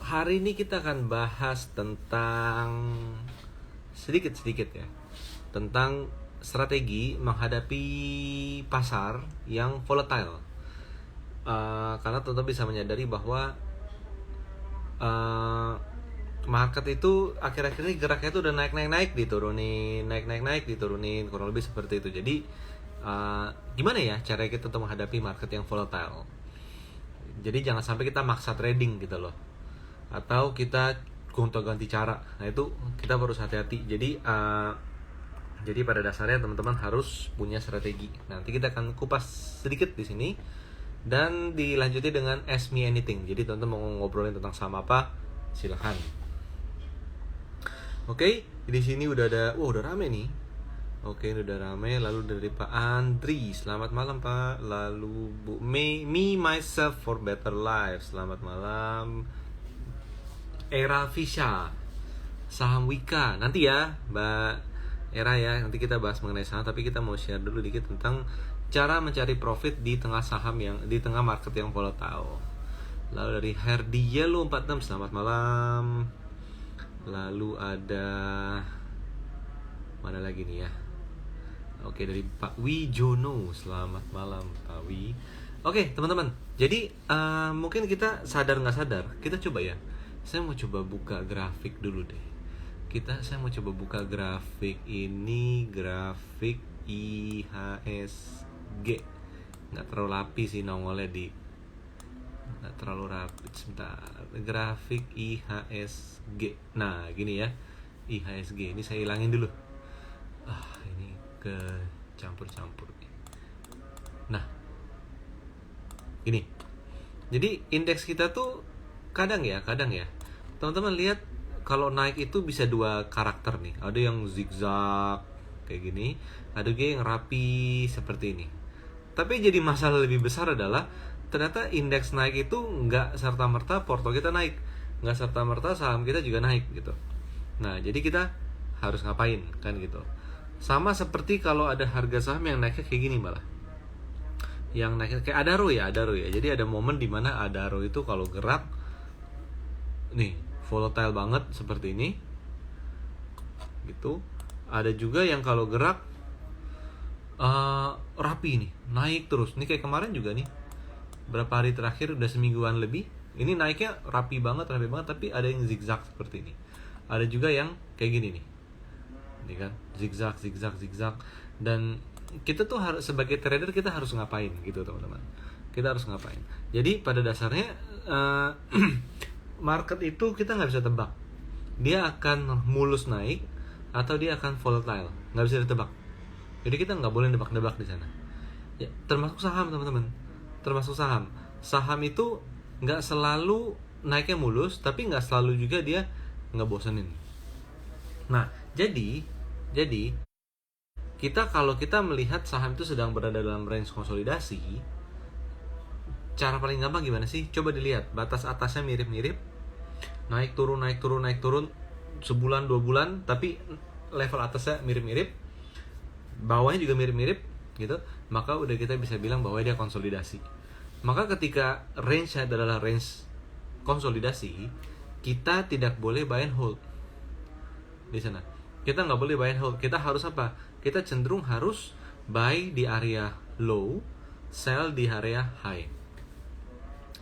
Hari ini kita akan bahas tentang sedikit-sedikit ya, tentang strategi menghadapi pasar yang volatile. Karena teman-teman bisa menyadari bahwa market itu akhir-akhir ini geraknya itu udah naik-naik diturunin, naik-naik diturunin, kurang lebih seperti itu. Jadi gimana ya cara kita untuk menghadapi market yang volatile? Jadi jangan sampai kita maksa trading gitu loh, atau kita gonta-ganti cara. Nah itu kita harus hati-hati. Jadi pada dasarnya teman-teman harus punya strategi. Nanti kita akan kupas sedikit di sini dan dilanjuti dengan Ask Me Anything. Jadi teman-teman mau ngobrolin tentang saham apa, silahkan. Oke, di sini udah ada, udah rame nih. Oke, udah rame. Lalu dari Pak Andri, selamat malam Pak. Lalu Bu Me Myself for Better Life, selamat malam. Era Fisha, saham Wika, nanti ya Mbak Era ya, nanti kita bahas mengenai saham. Tapi kita mau share dulu dikit tentang cara mencari profit di tengah saham yang di tengah market yang volatile. Lalu dari Herdi Yellow 46, selamat malam. Lalu ada mana lagi nih ya? Oke, dari Pak Wijono, selamat malam Pak Wi. Oke teman-teman, jadi mungkin kita sadar nggak sadar, kita coba ya. Saya mau coba buka grafik dulu deh. Saya mau coba buka grafik ini, grafik IHSG. Nggak terlalu rapi sih nongolnya nggak terlalu rapi. Sebentar, grafik IHSG. Nah gini ya, IHSG ini saya hilangin dulu. Ini ke campur-campur. Nah gini, jadi indeks kita tuh kadang ya teman-teman lihat kalau naik itu bisa dua karakter nih. Ada yang zigzag kayak gini, ada juga yang rapi seperti ini. Tapi jadi masalah lebih besar adalah ternyata indeks naik itu nggak serta-merta porto kita naik, nggak serta-merta saham kita juga naik gitu. Nah jadi kita harus ngapain kan gitu. Sama seperti kalau ada harga saham yang naiknya kayak gini malah, yang naiknya kayak Adaro ya. Jadi ada momen dimana Adaro itu kalau gerak nih volatile banget seperti ini gitu. Ada juga yang kalau gerak rapi nih, naik terus. Nih kayak kemarin juga nih, berapa hari terakhir udah semingguan lebih, ini naiknya rapi banget. Tapi ada yang zigzag seperti ini. Ada juga yang kayak gini nih, ini kan zigzag. Dan kita tuh harus sebagai trader kita harus ngapain gitu teman-teman. Kita harus ngapain. Jadi pada dasarnya market itu kita nggak bisa tebak, dia akan mulus naik atau dia akan volatile, nggak bisa ditebak. Jadi kita nggak boleh nebak-nebak di sana. Ya, termasuk saham teman-teman, termasuk saham itu nggak selalu naiknya mulus, tapi nggak selalu juga dia ngebosenin. Nah jadi kalau kita melihat saham itu sedang berada dalam range konsolidasi, cara paling gampang gimana sih? Coba dilihat, batas atasnya mirip-mirip, naik turun sebulan 2 bulan, tapi level atasnya mirip-mirip, bawahnya juga mirip-mirip gitu, maka udah kita bisa bilang bahwa dia konsolidasi. Maka ketika range adalah range konsolidasi, kita tidak boleh buy and hold di sana. Kita nggak boleh buy and hold. Kita harus apa? Kita cenderung harus buy di area low, sell di area high.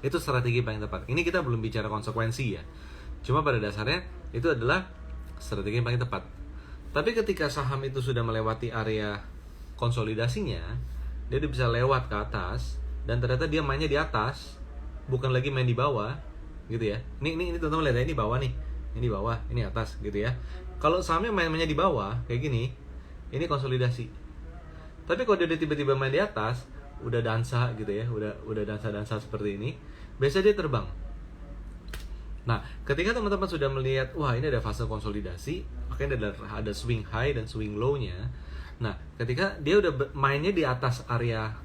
Itu strategi paling tepat. Ini kita belum bicara konsekuensi ya, cuma pada dasarnya itu adalah strategi yang paling tepat. Tapi ketika saham itu sudah melewati area konsolidasinya, dia udah bisa lewat ke atas, dan ternyata dia mainnya di atas, bukan lagi main di bawah gitu ya. Ini teman-teman lihat ya, ini bawah nih, ini bawah, ini atas gitu ya. Kalau sahamnya mainnya di bawah kayak gini, ini konsolidasi. Tapi kalau dia tiba-tiba main di atas, udah dansa gitu ya, udah dansa seperti ini, biasanya dia terbang. Nah, ketika teman-teman sudah melihat, wah ini ada fase konsolidasi, makanya ada swing high dan swing low-nya. Nah, ketika dia udah mainnya di atas area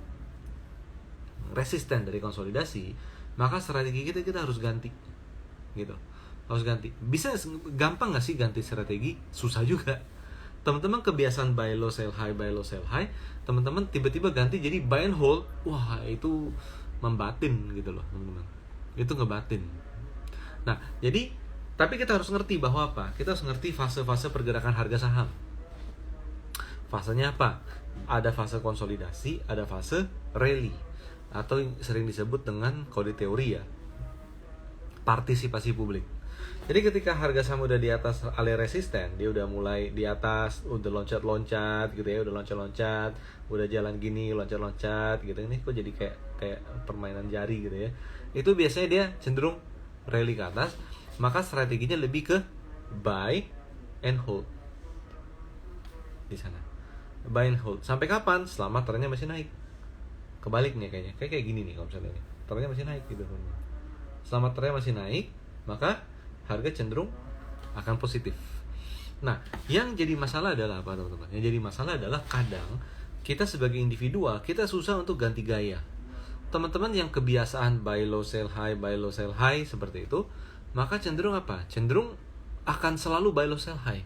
resisten dari konsolidasi, maka strategi kita harus ganti gitu. Harus ganti. Bisa gampang nggak sih ganti strategi? Susah juga. Teman-teman kebiasaan buy low sell high, teman-teman tiba-tiba ganti jadi buy and hold, wah itu membatin gitu loh teman-teman. Itu ngebatin. Nah, jadi tapi kita harus ngerti bahwa apa? Kita harus ngerti fase-fase pergerakan harga saham. Fasenya apa? Ada fase konsolidasi, ada fase rally, atau yang sering disebut dengan kalau di teori ya, partisipasi publik. Jadi ketika harga saham udah di atas area resisten, dia udah mulai di atas, udah loncat-loncat gitu ya, udah loncat-loncat, udah jalan gini, loncat-loncat gitu. Ini kok jadi kayak permainan jari gitu ya. Itu biasanya dia cenderung rally ke atas, maka strateginya lebih ke buy and hold. Di sana. Buy and hold. Sampai kapan? Selama trennya masih naik. Kebalik nih kayaknya. Kayak gini nih kalau misalnya nih. Trennya masih naik gitu. Selama trennya masih naik, maka harga cenderung akan positif. Nah, yang jadi masalah adalah apa teman-teman? Yang jadi masalah adalah kadang kita sebagai individual, kita susah untuk ganti gaya. Teman-teman yang kebiasaan buy low sell high seperti itu, maka cenderung apa? Cenderung akan selalu buy low sell high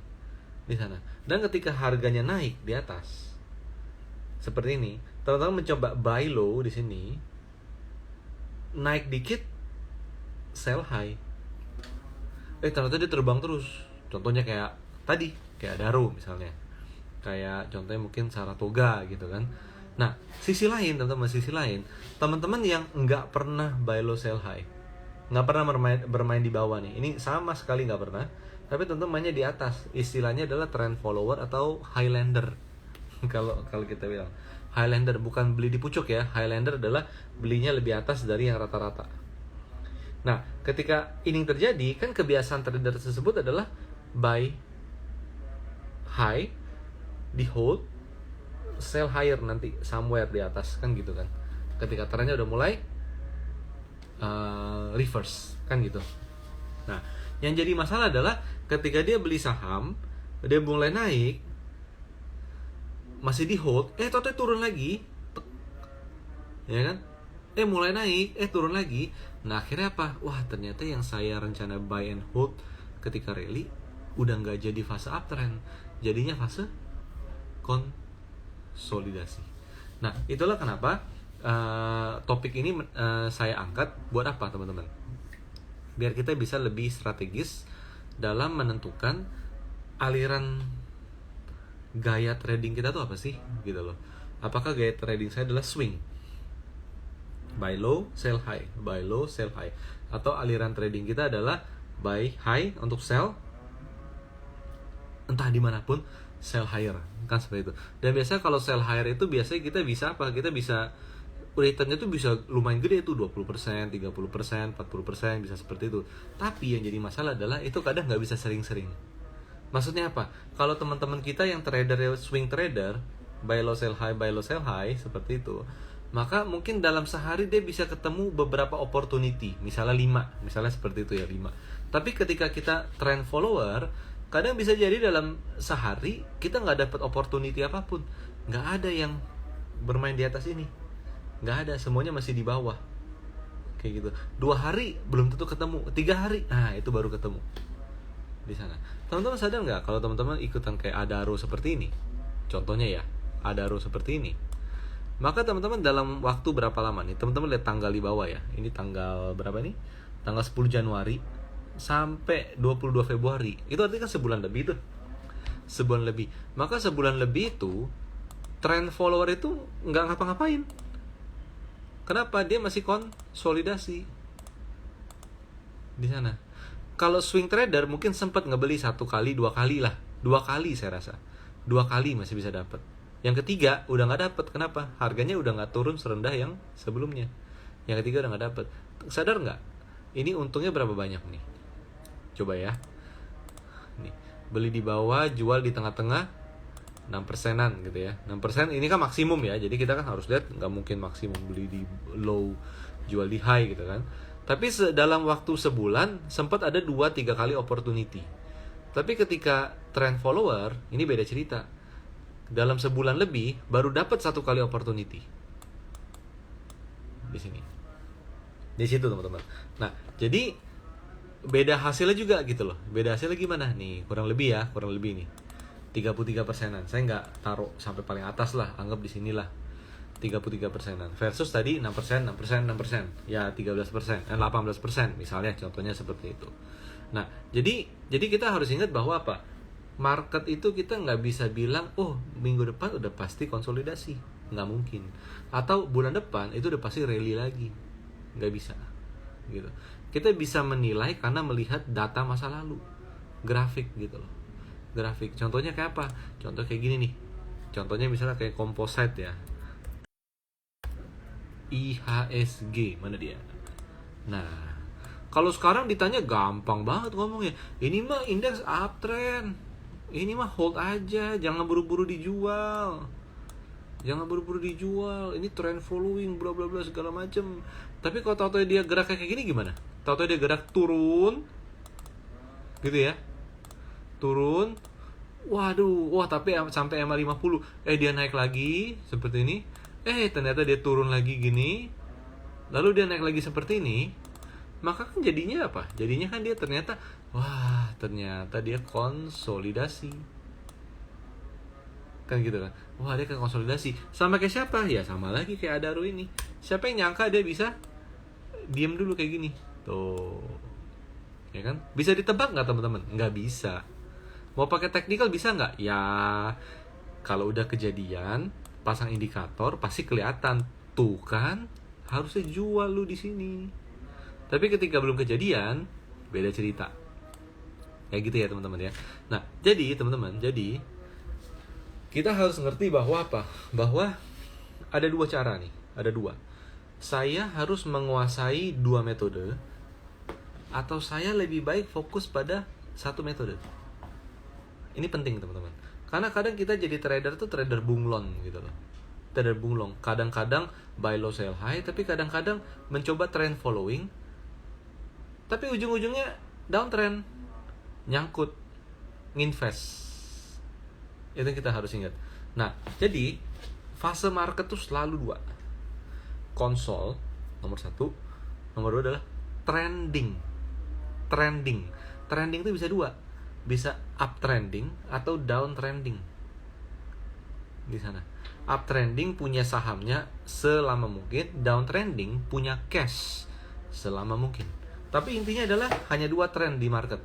di sana. Dan ketika harganya naik di atas seperti ini, teman-teman mencoba buy low di sini, naik dikit sell high. Ternyata dia terbang terus. Contohnya kayak tadi, kayak Adaro misalnya. Kayak contohnya mungkin Saratoga gitu kan. Nah, sisi lain teman-teman yang nggak pernah buy low sell high, nggak pernah bermain di bawah nih. Ini sama sekali nggak pernah. Tapi teman-teman mainnya di atas. Istilahnya adalah trend follower atau highlander. kalau kita bilang highlander, bukan beli di pucuk ya. Highlander adalah belinya lebih atas dari yang rata-rata. Nah, ketika ini terjadi, kan kebiasaan trader tersebut adalah buy high, di hold, sell higher nanti somewhere di atas, kan gitu kan. Ketika trennya udah mulai reverse, kan gitu. Nah, yang jadi masalah adalah ketika dia beli saham, dia mulai naik, masih di hold, total turun lagi, ya kan? Mulai naik, turun lagi. Nah, akhirnya apa? Wah, ternyata yang saya rencana buy and hold ketika rally udah nggak jadi fase uptrend, jadinya fase konsolidasi. Nah, itulah kenapa topik ini saya angkat. Buat apa, teman-teman? Biar kita bisa lebih strategis dalam menentukan aliran gaya trading kita tuh apa sih, gitu loh. Apakah gaya trading saya adalah swing, buy low, sell high, buy low, sell high, atau aliran trading kita adalah buy high untuk sell entah dimanapun, sell higher, kan seperti itu. Dan biasanya kalau sell higher itu biasanya kita bisa apa? Kita bisa returnnya tuh bisa lumayan gede tuh, 20%, 30%, 40%, bisa seperti itu. Tapi yang jadi masalah adalah itu kadang nggak bisa sering-sering. Maksudnya apa? Kalau teman-teman kita yang trader, swing trader, buy low sell high seperti itu, maka mungkin dalam sehari dia bisa ketemu beberapa opportunity, misalnya 5, misalnya seperti itu ya, 5. Tapi ketika kita trend follower, kadang bisa jadi dalam sehari kita nggak dapat opportunity apapun. Nggak ada yang bermain di atas ini, nggak ada, semuanya masih di bawah, kayak gitu. 2 hari belum tentu ketemu, 3 hari, nah itu baru ketemu di sana. Teman-teman sadar nggak kalau teman-teman ikutan kayak Adaro seperti ini, contohnya ya, Adaro seperti ini, maka teman-teman dalam waktu berapa lama nih, teman-teman lihat tanggal di bawah ya, ini tanggal berapa nih, tanggal 10 Januari sampai 22 Februari, itu artinya kan sebulan lebih tuh, sebulan lebih. Maka sebulan lebih itu trend follower itu nggak ngapa-ngapain. Kenapa? Dia masih konsolidasi di sana. Kalau swing trader mungkin sempat ngebeli 1 kali, 2 kali lah, 2 kali saya rasa, 2 kali masih bisa dapat. Yang ketiga udah nggak dapat. Kenapa? Harganya udah nggak turun serendah yang sebelumnya. Yang ketiga udah nggak dapat. Sadar nggak? Ini untungnya berapa banyak nih? Coba ya. Nih, beli di bawah, jual di tengah-tengah, 6%-an gitu ya. 6% ini kan maksimum ya. Jadi kita kan harus lihat, nggak mungkin maksimum beli di low, jual di high gitu kan. Tapi dalam waktu sebulan sempat ada 2-3 kali opportunity. Tapi ketika trend follower, ini beda cerita. Dalam sebulan lebih baru dapat 1 kali opportunity. Di sini. Di situ, teman-teman. Nah, jadi beda hasilnya juga gitu loh. Beda hasilnya gimana? Nih, kurang lebih nih. 33%-an. Saya nggak taruh sampai paling atas lah, anggap di sinilah. 33%-an versus tadi 6%, 6%, 6%. Ya 13%, 18% misalnya, contohnya seperti itu. Nah, jadi kita harus ingat bahwa apa? Market itu kita nggak bisa bilang, oh minggu depan udah pasti konsolidasi. Nggak mungkin. Atau bulan depan itu udah pasti rally lagi. Nggak bisa. Gitu. Kita bisa menilai karena melihat data masa lalu. Grafik gitu loh. Grafik. Contohnya kayak apa? Contoh kayak gini nih. Contohnya misalnya kayak composite ya. IHSG, mana dia? Nah, kalau sekarang ditanya gampang banget ngomongnya. Ini mah indeks uptrend. Ini mah hold aja, jangan buru-buru dijual. Jangan buru-buru dijual. Ini trend following bla bla bla segala macem. Tapi kalau tahu-tahu dia gerak kayak gini gimana? Tahu-tahu dia gerak turun. Gitu ya. Turun. Waduh, wah tapi sampai MA50. Dia naik lagi seperti ini. Ternyata dia turun lagi gini. Lalu dia naik lagi seperti ini. Maka kan jadinya apa? Jadinya kan dia ternyata, wah ternyata dia konsolidasi. Kan gitu kan. Wah dia kan konsolidasi. Sama kayak siapa? Ya sama lagi kayak Adaro ini. Siapa yang nyangka dia bisa diem dulu kayak gini? Tuh. Ya kan? Bisa ditebak nggak teman-teman? Nggak bisa. Mau pakai technical bisa nggak? Ya kalau udah kejadian, pasang indikator pasti kelihatan. Tuh kan, harusnya jual lu di sini. Tapi ketika belum kejadian, beda cerita. Kayak gitu ya teman-teman ya. Nah, jadi teman-teman, kita harus ngerti bahwa apa? Bahwa ada dua cara nih, ada dua. Saya harus menguasai dua metode, atau saya lebih baik fokus pada satu metode. Ini penting teman-teman. Karena kadang kita jadi trader tuh trader bunglon gitu loh. Trader bunglon. Kadang-kadang buy low sell high, tapi kadang-kadang mencoba trend following. Tapi ujung-ujungnya downtrend, nyangkut, nginvest. Itu yang kita harus ingat. Nah, jadi fase market tuh selalu dua. Konsol, nomor satu. Nomor dua adalah trending. Trending itu bisa dua. Bisa uptrending atau downtrending. Di sana. Uptrending punya sahamnya selama mungkin, downtrending punya cash selama mungkin. Tapi intinya adalah hanya dua trend di market.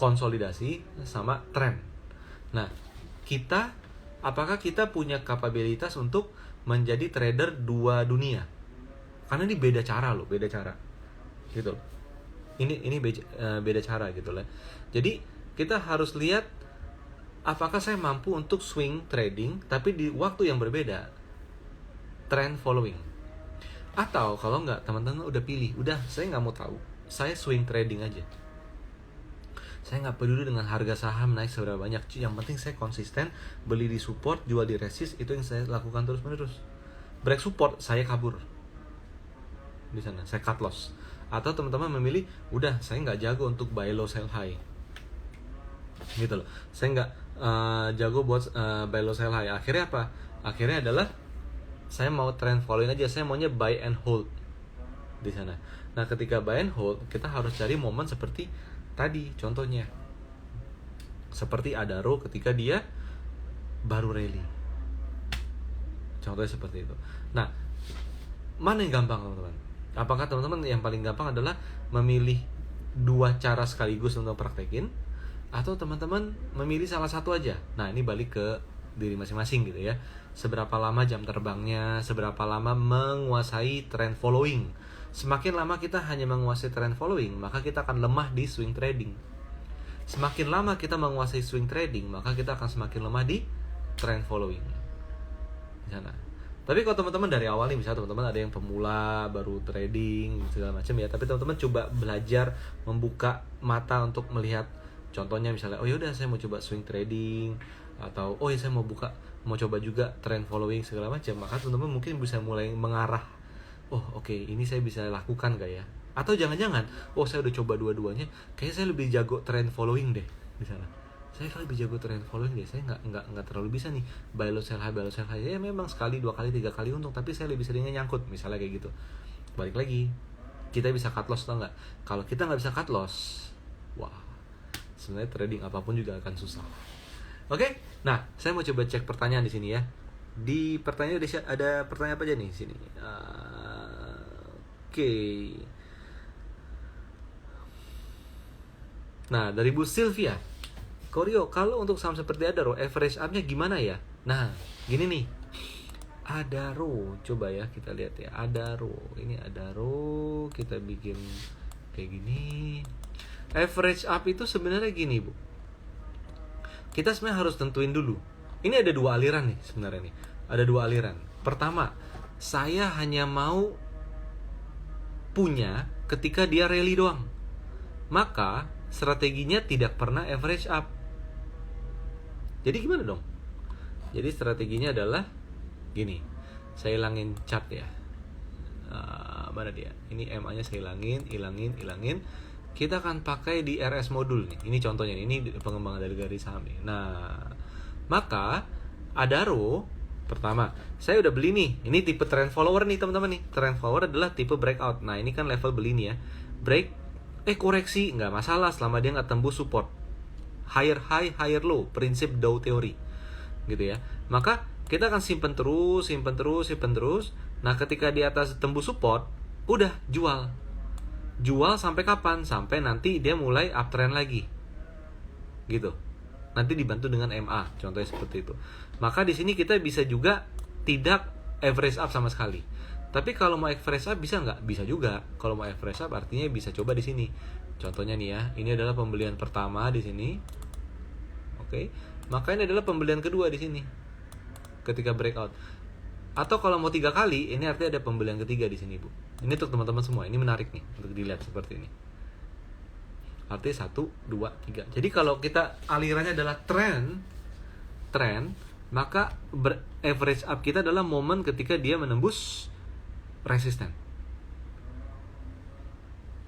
Konsolidasi sama trend. Nah, apakah kita punya kapabilitas untuk menjadi trader dua dunia? Karena ini beda cara loh, beda cara. Gitu loh. Ini beda cara gitu lah. Jadi, kita harus lihat apakah saya mampu untuk swing trading tapi di waktu yang berbeda. Trend following. Atau kalau nggak, teman-teman udah pilih, udah saya nggak mau tahu, saya swing trading aja. Saya nggak peduli dengan harga saham naik seberapa banyak, yang penting saya konsisten, beli di support, jual di resist, itu yang saya lakukan terus menerus. Break support, saya kabur di sana, saya cut loss. Atau teman-teman memilih, udah saya nggak jago untuk buy low sell high, gitu loh. Saya nggak jago buat buy low sell high. Akhirnya apa? Akhirnya adalah saya mau trend following aja, saya maunya buy and hold di sana. Nah, ketika buy and hold, kita harus cari momen seperti tadi, contohnya seperti Adaro ketika dia baru rally. Contohnya seperti itu. Nah, mana yang gampang teman-teman? Apakah teman-teman yang paling gampang adalah memilih dua cara sekaligus untuk praktekin, atau teman-teman memilih salah satu aja? Nah, ini balik ke diri masing-masing gitu ya. Seberapa lama jam terbangnya, seberapa lama menguasai trend following. Semakin lama kita hanya menguasai trend following, maka kita akan lemah di swing trading. Semakin lama kita menguasai swing trading, maka kita akan semakin lemah di trend following. Di sana. Tapi kalau teman-teman dari awal nih, misalnya teman-teman ada yang pemula, baru trading, segala macam ya, tapi teman-teman coba belajar membuka mata untuk melihat, contohnya misalnya, oh yaudah saya mau coba swing trading, atau oh ya saya mau coba juga trend following segala macam, maka teman-teman mungkin bisa mulai mengarah, oh oke, ini saya bisa lakukan gak ya? Atau jangan-jangan, oh saya udah coba dua-duanya, kayaknya saya lebih jago trend following deh di sana. Saya lebih jago trend following deh, saya nggak terlalu bisa nih buy low sell high. Ya memang sekali, dua kali, tiga kali untung, tapi saya lebih seringnya nyangkut, misalnya kayak gitu. Balik lagi, kita bisa cut loss atau nggak? Kalau kita nggak bisa cut loss, wah, sebenarnya trading apapun juga akan susah. Oke. Nah, saya mau coba cek pertanyaan di sini ya. Di pertanyaan ada pertanyaan apa aja nih di sini? Oke. Nah, dari Bu Sylvia. Koryo, kalau untuk saham seperti Adaro, average up-nya gimana ya? Nah, gini nih. Adaro, coba ya kita lihat ya. Adaro, ini Adaro, kita bikin kayak gini. Average up itu sebenarnya gini, Bu. Kita sebenarnya harus tentuin dulu. Ini ada dua aliran nih sebenarnya nih. Ada dua aliran. Pertama, saya hanya mau punya ketika dia rally doang. Maka strateginya tidak pernah average up. Jadi gimana dong? Jadi strateginya adalah gini. Saya hilangin chart ya. Mana dia? Ini MA-nya saya hilangin. Kita akan pakai di RS modul nih. Ini contohnya. Ini pengembangan dari garis saham nih. Nah, maka Adaro pertama, saya udah beli nih. Ini tipe trend follower nih teman-teman nih. Trend follower adalah tipe breakout. Nah, ini kan level beli nih ya. Koreksi nggak masalah selama dia nggak tembus support. Higher high, higher low, prinsip Dow Theory, gitu ya. Maka kita akan simpen terus. Nah, ketika di atas tembus support, udah jual sampai kapan? Sampai nanti dia mulai uptrend lagi, gitu. Nanti dibantu dengan MA, contohnya seperti itu. Maka di sini kita bisa juga tidak average up sama sekali. Tapi kalau mau average up bisa nggak? Bisa juga. Kalau mau average up artinya bisa coba di sini. Contohnya nih ya, ini adalah pembelian pertama di sini. Oke. Maka ini adalah pembelian kedua di sini. Ketika breakout. Atau kalau mau 3 kali, ini artinya ada pembelian ketiga di sini, Bu. Ini untuk teman-teman semua. Ini menarik nih untuk dilihat seperti ini. Artinya 1, 2, 3. Jadi kalau kita alirannya adalah trend, maka average up kita adalah momen ketika dia menembus resisten.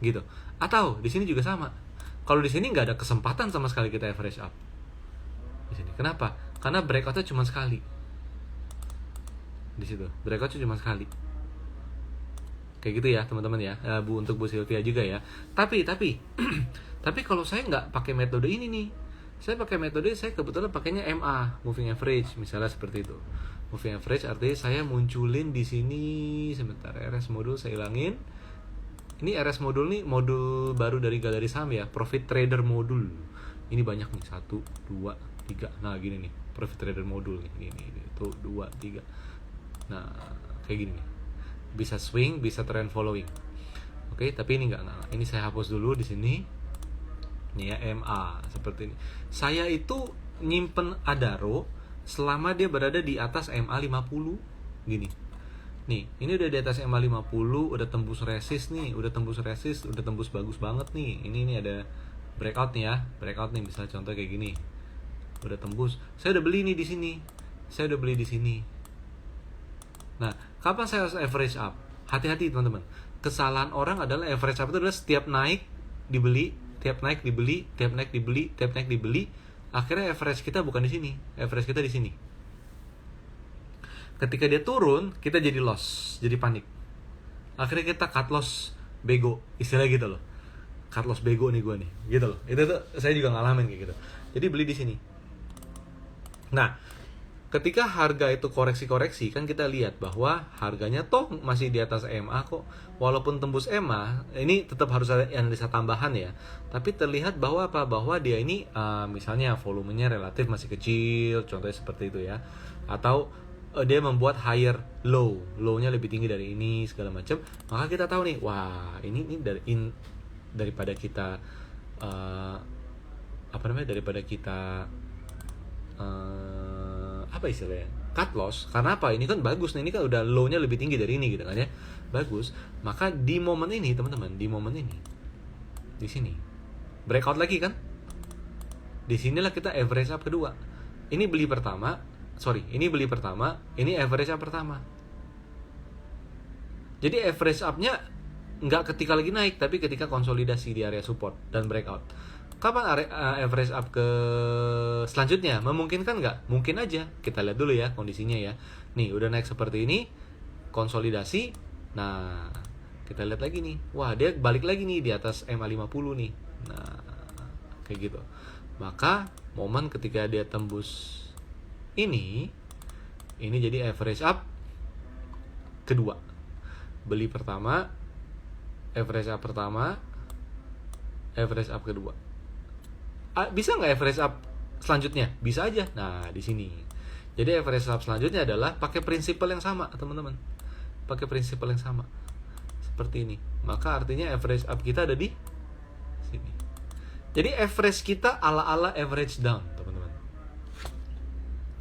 Gitu. Atau di sini juga sama. Kalau di sini nggak ada kesempatan sama sekali kita average up. Di sini. Kenapa? Karena breakout-nya cuma sekali. Di situ. Breakout-nya cuma sekali. Kayak gitu ya, teman-teman ya. Bu, untuk Bu Sylvia juga ya. Tapi tapi kalau saya nggak pakai metode ini nih. Saya pakai metode, saya kebetulan pakainya MA, moving average, misalnya seperti itu. Moving average artinya saya munculin di sini sebentar, RS modul saya hilangin. Ini RS modul nih, modul baru dari galeri saham ya, profit trader modul. Ini banyak nih, 1, 2, 3. Nah, gini nih, profit trader modul nih. Ini 1, 2, 3. Nah, kayak gini nih. Bisa swing, bisa trend following. Oke, tapi ini enggak. Ini saya hapus dulu di sini. Ini ya, MA seperti ini. Saya itu nyimpen Adaro selama dia berada di atas MA 50 gini. Nih, ini udah di atas MA 50, udah tembus resist nih, udah tembus bagus banget nih. Ini ada breakout nih ya. Breakout nih, misalnya contoh kayak gini. Udah tembus. Saya udah beli nih di sini. Nah, kapan saya harus average up? Hati-hati teman-teman. Kesalahan orang adalah average up itu adalah setiap naik dibeli, tiap naik dibeli. Akhirnya average kita bukan di sini, average kita di sini. Ketika dia turun, kita jadi loss, jadi panik. Akhirnya kita cut loss bego, istilah gitu loh. Cut loss bego nih gue nih, gitu loh. Itu tuh saya juga ngalamin kayak gitu. Jadi beli di sini. Nah, ketika harga itu koreksi kan kita lihat bahwa harganya toh masih di atas MA kok. Walaupun tembus MA, ini tetap harus ada analisa tambahan ya. Tapi terlihat bahwa bahwa dia ini misalnya volumenya relatif masih kecil, contohnya seperti itu ya. Atau dia membuat higher low-nya lebih tinggi dari ini segala macam. Maka kita tahu nih, wah, ini daripada kita daripada kita apa istilahnya, cut loss. Karena apa? Ini kan bagus nih, ini kan udah low-nya lebih tinggi dari ini gitu kan ya, bagus. Maka di momen ini teman-teman, di sini breakout lagi kan, di sinilah kita average up kedua. Ini beli pertama, ini average up pertama. Jadi average up-nya nggak ketika lagi naik, tapi ketika konsolidasi di area support dan breakout. Kapan average up ke selanjutnya? Memungkinkan nggak? Mungkin aja. Kita lihat dulu ya kondisinya ya. Nih, udah naik seperti ini, konsolidasi. Nah, kita lihat lagi nih. Wah, dia balik lagi nih di atas MA 50 nih. Nah, kayak gitu. Maka momen ketika dia tembus ini jadi average up kedua. Beli pertama, average up pertama, average up kedua. Bisa nggak average up selanjutnya? Bisa aja. Nah, di sini. Jadi average up selanjutnya adalah pakai prinsipal yang sama, teman-teman. Pakai prinsipal yang sama. Seperti ini. Maka artinya average up kita ada di sini. Jadi average kita ala-ala average down, teman-teman.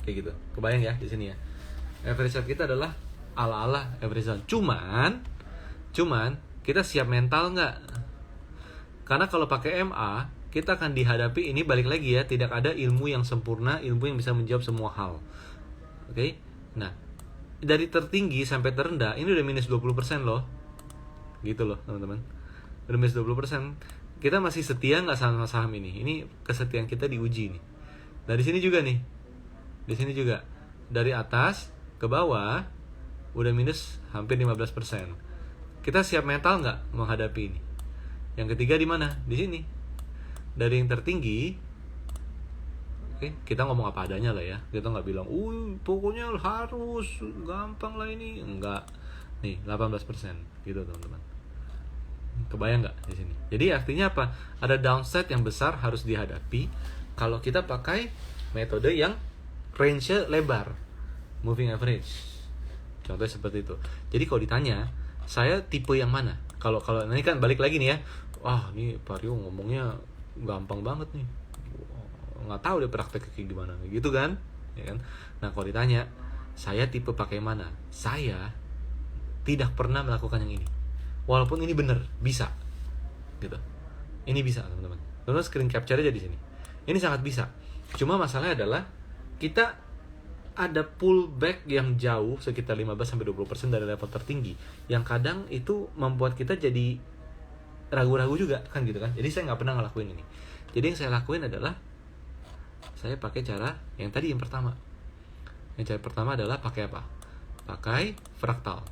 Kayak gitu. Kebayang ya di sini ya. Average up kita adalah ala-ala average down. Cuman kita siap mental nggak? Karena kalau pakai MA, kita akan dihadapi ini, balik lagi ya, tidak ada ilmu yang sempurna, ilmu yang bisa menjawab semua hal. Oke? Nah, dari tertinggi sampai terendah ini udah minus 20% loh. Gitu loh, teman-teman. Udah minus 20%. Kita masih setia nggak sama saham ini? Ini kesetiaan kita diuji nih. Dari sini juga nih. Di sini juga. Dari atas ke bawah udah minus hampir 15%. Kita siap mental nggak menghadapi ini? Yang ketiga di mana? Di sini. Dari yang tertinggi, oke, kita ngomong apa adanya lah ya. Kita nggak bilang, pokoknya harus gampang lah ini. Enggak. Nih, 18% gitu, teman-teman. Kebayang nggak di sini? Jadi artinya apa? Ada downside yang besar harus dihadapi kalau kita pakai metode yang range-nya lebar, moving average. Contohnya seperti itu. Jadi kalau ditanya, saya tipe yang mana? Kalau ini kan balik lagi nih ya. Wah, ini Pak Rio ngomongnya gampang banget nih. Nggak tahu deh prakteknya kayak gimana, gitu kan? Ya kan? Nah, kalau ditanya, saya tipe pakai mana? Saya tidak pernah melakukan yang ini. Walaupun ini bener, bisa. Gitu. Ini bisa, teman-teman. Teman-teman screen capture aja di sini. Ini sangat bisa. Cuma masalahnya adalah kita ada pullback yang jauh sekitar 15-20% dari level tertinggi yang kadang itu membuat kita jadi ragu-ragu juga kan gitu kan. Jadi saya nggak pernah ngelakuin ini. Jadi yang saya lakuin adalah saya pakai cara yang tadi yang pertama. Yang cara pertama adalah pakai apa? Pakai fraktal.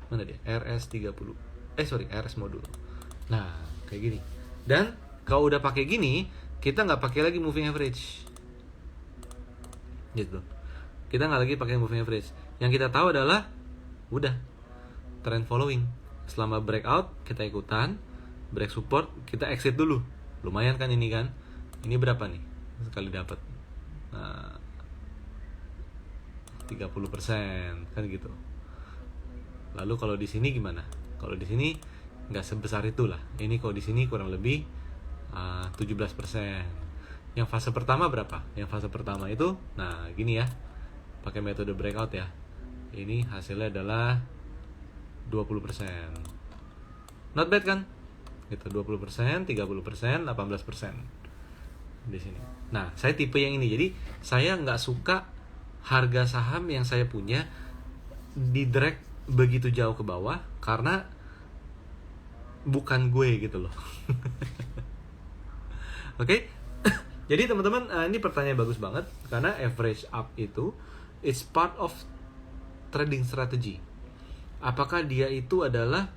Mana dia? RS30. RS modul. Nah, kayak gini. Dan kalau udah pakai gini, kita nggak pakai lagi moving average. Gitu. Kita nggak lagi pakai moving average. Yang kita tahu adalah udah trend following. Selama breakout kita ikutan, break support kita exit dulu. Lumayan kan ini kan? Ini berapa nih? Sekali dapat. Nah, 30% kan gitu. Lalu kalau di sini gimana? Kalau di sini nggak sebesar itulah. Ini kalau di sini kurang lebih 17%. Yang fase pertama berapa? Yang fase pertama itu, nah gini ya, pakai metode breakout ya. Ini hasilnya adalah 20%. Not bad kan? Gitu, 20%, 30%, 18% di sini. Nah, saya tipe yang ini. Jadi saya nggak suka harga saham yang saya punya di drag begitu jauh ke bawah karena bukan gue gitu loh. Oke? Jadi teman-teman, ini pertanyaan bagus banget karena average up itu it's part of trading strategy. Apakah dia itu adalah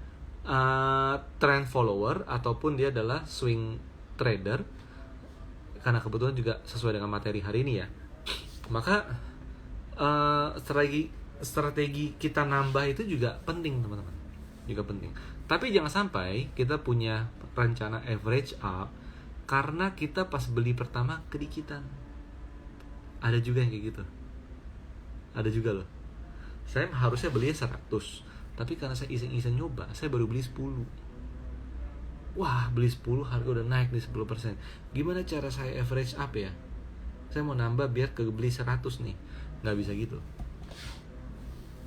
trend follower ataupun dia adalah swing trader? Karena kebetulan juga sesuai dengan materi hari ini ya. Maka strategi kita nambah itu juga penting, teman-teman. Juga penting. Tapi jangan sampai kita punya rencana average up karena kita pas beli pertama kedikitan. Ada juga yang kayak gitu. Ada juga loh. Saya harusnya belinya 100, tapi karena saya iseng-iseng nyoba, saya baru beli 10. Wah, beli 10 harga udah naik nih 10%. Gimana cara saya average up ya? Saya mau nambah biar kebeli 100 nih. Nggak bisa gitu.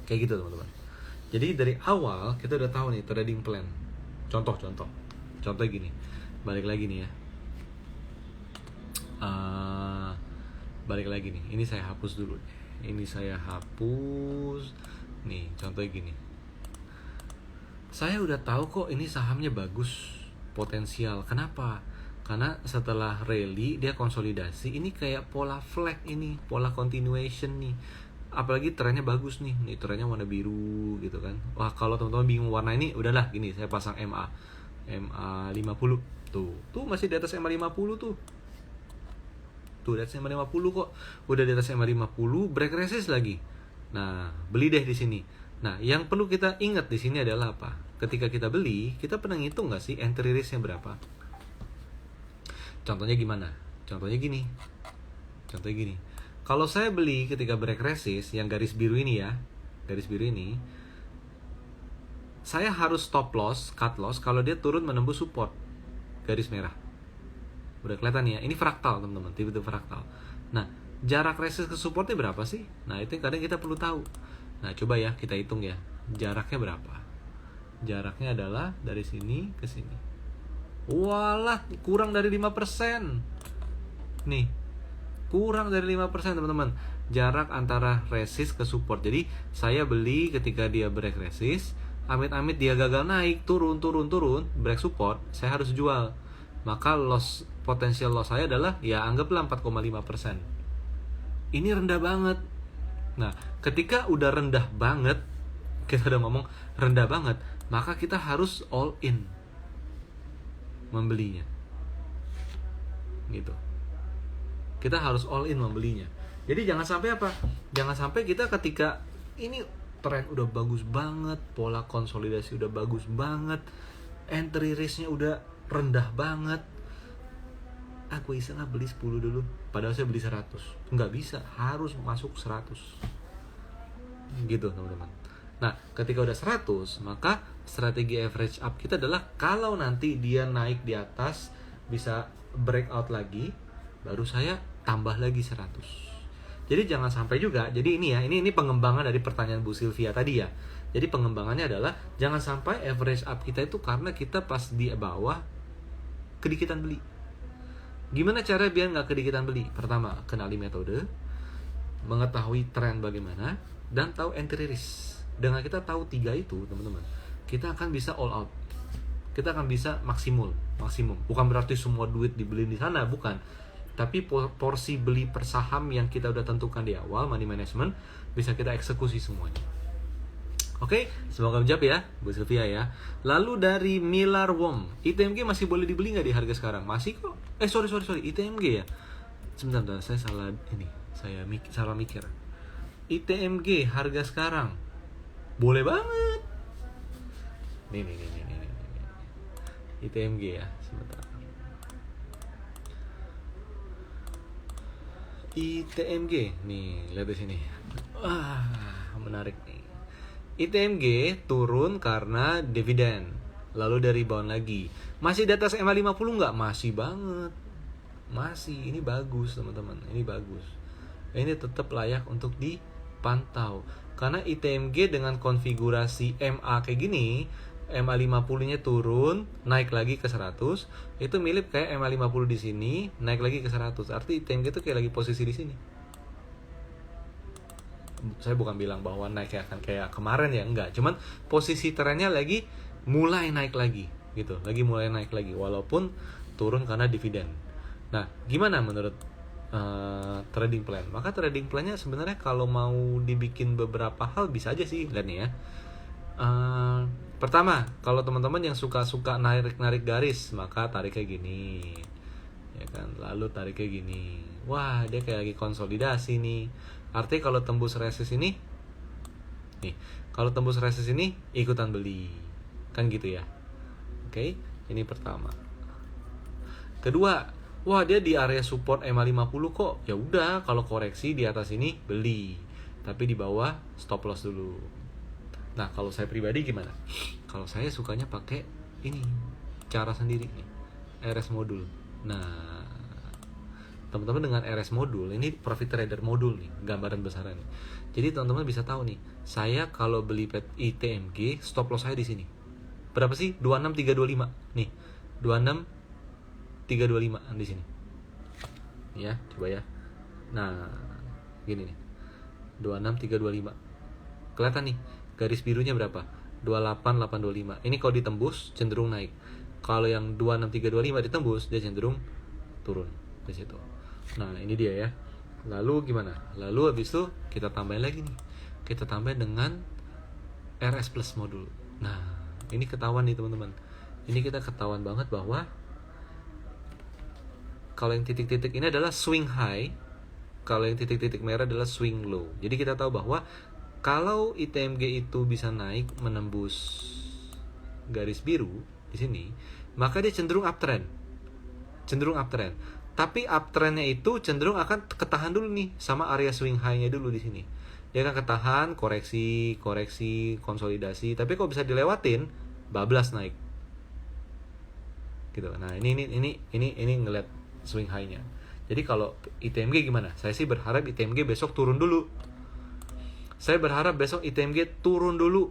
Kayak gitu, teman-teman. Jadi dari awal kita udah tahu nih trading plan. Contoh gini. Balik lagi nih ya. Balik lagi nih. Ini saya hapus dulu. Ini saya hapus. Nih, contohnya gini. Saya udah tahu kok ini sahamnya bagus, potensial. Kenapa? Karena setelah rally dia konsolidasi. Ini kayak pola flag ini, pola continuation nih. Apalagi trennya bagus nih. Nih trennya warna biru gitu kan. Wah, kalau teman-teman bingung warna ini, udahlah gini, saya pasang MA 50. Tuh masih di atas MA 50 tuh. tuh di atas EMA 50 kok. Udah di atas EMA 50, break resist lagi. Nah, beli deh di sini. Nah, yang perlu kita ingat di sini adalah apa? Ketika kita beli, kita pernah ngitung nggak sih entry risk-nya berapa? Contohnya gimana? Contohnya gini. Kalau saya beli ketika break resist yang garis biru ini ya, garis biru ini, saya harus stop loss, cut loss kalau dia turun menembus support, garis merah. Udah kelihatan ya, ini fraktal teman-teman, tipe-tipe fraktal. Nah, jarak resist ke supportnya berapa sih? Nah, itu yang kadang kita perlu tahu. Nah, coba ya kita hitung ya, jaraknya berapa? Jaraknya adalah dari sini ke sini. Walah, kurang dari 5%. Nih, kurang dari 5% teman-teman. Jarak antara resist ke support. Jadi, saya beli ketika dia break resist, amit-amit dia gagal naik, turun, break support, saya harus jual. Maka potensial loss saya adalah ya anggaplah 4,5%. Ini rendah banget. Nah, ketika udah rendah banget, kita udah ngomong rendah banget, maka kita harus all in membelinya. Gitu. Kita harus all in membelinya. Jadi jangan sampai apa? Jangan sampai kita ketika ini tren udah bagus banget, pola konsolidasi udah bagus banget, entry risk-nya udah rendah banget, aku iseng beli 10 dulu, padahal saya beli 100. Nggak bisa, harus masuk 100 gitu teman-teman. Nah, ketika udah 100, maka strategi average up kita adalah kalau nanti dia naik di atas bisa breakout lagi, baru saya tambah lagi 100. Jadi jangan sampai juga, jadi ini ya, ini pengembangan dari pertanyaan Bu Sylvia tadi ya. Jadi pengembangannya adalah jangan sampai average up kita itu karena kita pas di bawah kedikitan beli. Gimana cara biar nggak kedikitan beli? Pertama, kenali metode, mengetahui tren bagaimana, dan tahu entry risk. Dengan kita tahu 3 itu teman-teman, kita akan bisa all out. Kita akan bisa maksimum. Bukan berarti semua duit dibeli di sana, bukan. Tapi porsi beli per saham yang kita udah tentukan di awal, money management, bisa kita eksekusi semuanya. Oke, semoga menjawab ya, Bu Sylvia ya. Lalu dari Milar Wom, ITMG masih boleh dibeli nggak di harga sekarang? Masih kok. Sorry, ITMG ya. Sebentar, saya salah ini. Salah mikir. ITMG harga sekarang boleh banget. Nih. ITMG ya, sebentar. ITMG nih, lihat di sini. Menarik nih. ITMG turun karena dividen, lalu dari rebound lagi. Masih di atas EMA 50 nggak? Masih banget. Masih, ini bagus teman-teman, ini bagus. Ini tetap layak untuk dipantau. Karena ITMG dengan konfigurasi MA kayak gini, MA 50-nya turun, naik lagi ke 100, itu mirip kayak MA 50 di sini, naik lagi ke 100. Arti ITMG itu kayak lagi posisi di sini. Saya bukan bilang bahwa naiknya akan kayak kemarin ya, enggak. Cuman posisi trennya lagi mulai naik lagi, gitu. Lagi mulai naik lagi, walaupun turun karena dividen. Nah, gimana menurut trading plan? Maka trading plannya sebenarnya kalau mau dibikin beberapa hal bisa aja sih, lihat nih ya. Pertama, kalau teman-teman yang suka narik garis, maka tarik kayak gini, ya kan. Lalu tarik kayak gini. Wah, dia kayak lagi konsolidasi nih. Artinya kalau tembus resist ini, nih, kalau tembus resist ini ikutan beli, kan gitu ya. Oke, ini pertama. Kedua, wah dia di area support EMA 50 kok. Ya udah, kalau koreksi di atas ini beli, tapi di bawah stop loss dulu. Nah, kalau saya pribadi gimana? Kalau saya sukanya pakai ini, cara sendiri nih, RS modul. Nah, teman-teman dengan RS modul, ini profit trader modul nih, gambaran besaran nih. Jadi teman-teman bisa tahu nih, saya kalau beli ITMG, stop loss saya di sini. Berapa sih? 26325. Nih, 26325 di sini. Ya, coba ya. Nah, gini nih. 26325. Kelihatan nih, garis birunya berapa? 28825. Ini kalau ditembus cenderung naik. Kalau yang 26325 ditembus, dia cenderung turun di situ. Nah, ini dia ya. Lalu gimana? Lalu habis itu kita tambahin lagi nih. Kita tambahin dengan RS Plus modul. Nah, ini ketahuan nih teman-teman. Ini kita ketahuan banget bahwa Kalau yang titik-titik ini adalah swing high, kalau yang titik-titik merah adalah swing low. Jadi kita tahu bahwa kalau ITMG itu bisa naik menembus garis biru di sini, maka dia cenderung uptrend. Tapi uptrendnya itu cenderung akan ketahan dulu nih sama area swing high-nya dulu di sini. Dia akan ketahan, koreksi, konsolidasi. Tapi kalau bisa dilewatin, bablas naik. Gitu. Nah, ini ngeliat swing high-nya. Jadi kalau ITMG gimana? Saya sih berharap ITMG besok turun dulu.